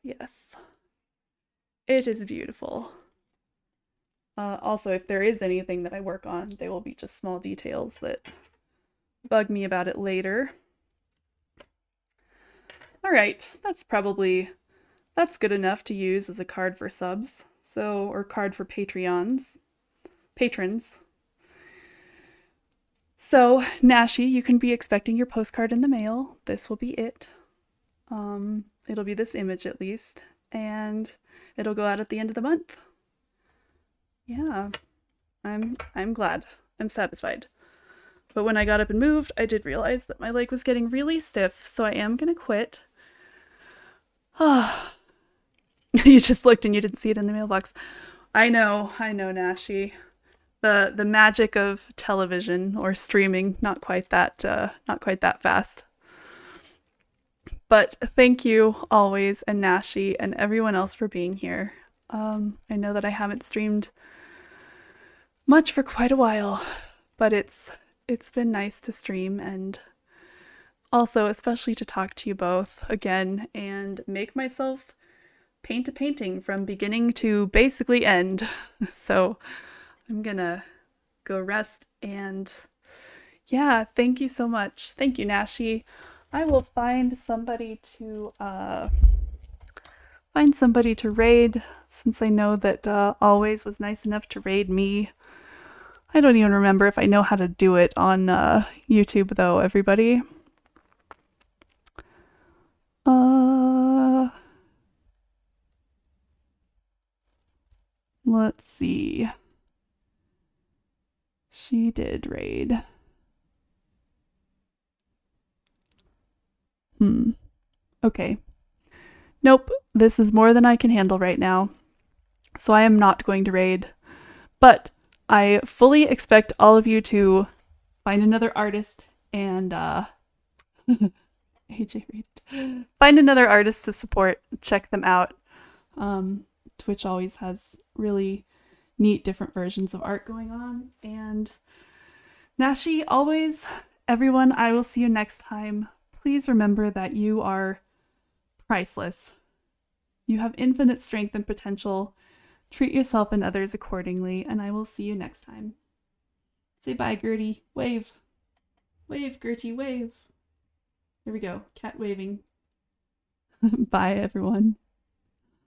Yes, it is beautiful. Also, if there is anything that I work on, they will be just small details that bug me about it later. All right, that's good enough to use as a card for subs. So, or card for patrons. So, Nashi, you can be expecting your postcard in the mail. This will be it. It'll be this image at least, and it'll go out at the end of the month. Yeah, I'm glad. I'm satisfied. But when I got up and moved, I did realize that my leg was getting really stiff, so I am gonna quit. Ah. You just looked and you didn't see it in the mailbox. I know, Nashi. The magic of television or streaming, not quite that fast. But thank you always, and Nashi and everyone else for being here. I know that I haven't streamed much for quite a while, but it's been nice to stream and also especially to talk to you both again and make myself paint a painting from beginning to basically end. So I'm gonna go rest and yeah, thank you so much. Thank you, Nashi. I will find somebody to find somebody to raid, since I know that Always was nice enough to raid me. I don't even remember if I know how to do it on YouTube, though, everybody. Let's see. She did raid. Okay. Nope, this is more than I can handle right now. So I am not going to raid. But I fully expect all of you to find another artist and AJ raided. Find another artist to support, check them out. Twitch always has really neat different versions of art going on. And Nashi, always, everyone, I will see you next time. Please remember that you are priceless. You have infinite strength and potential. Treat yourself and others accordingly, and I will see you next time. Say bye, Gertie. Wave. Wave, Gertie, wave. There we go. Cat waving. Bye, everyone.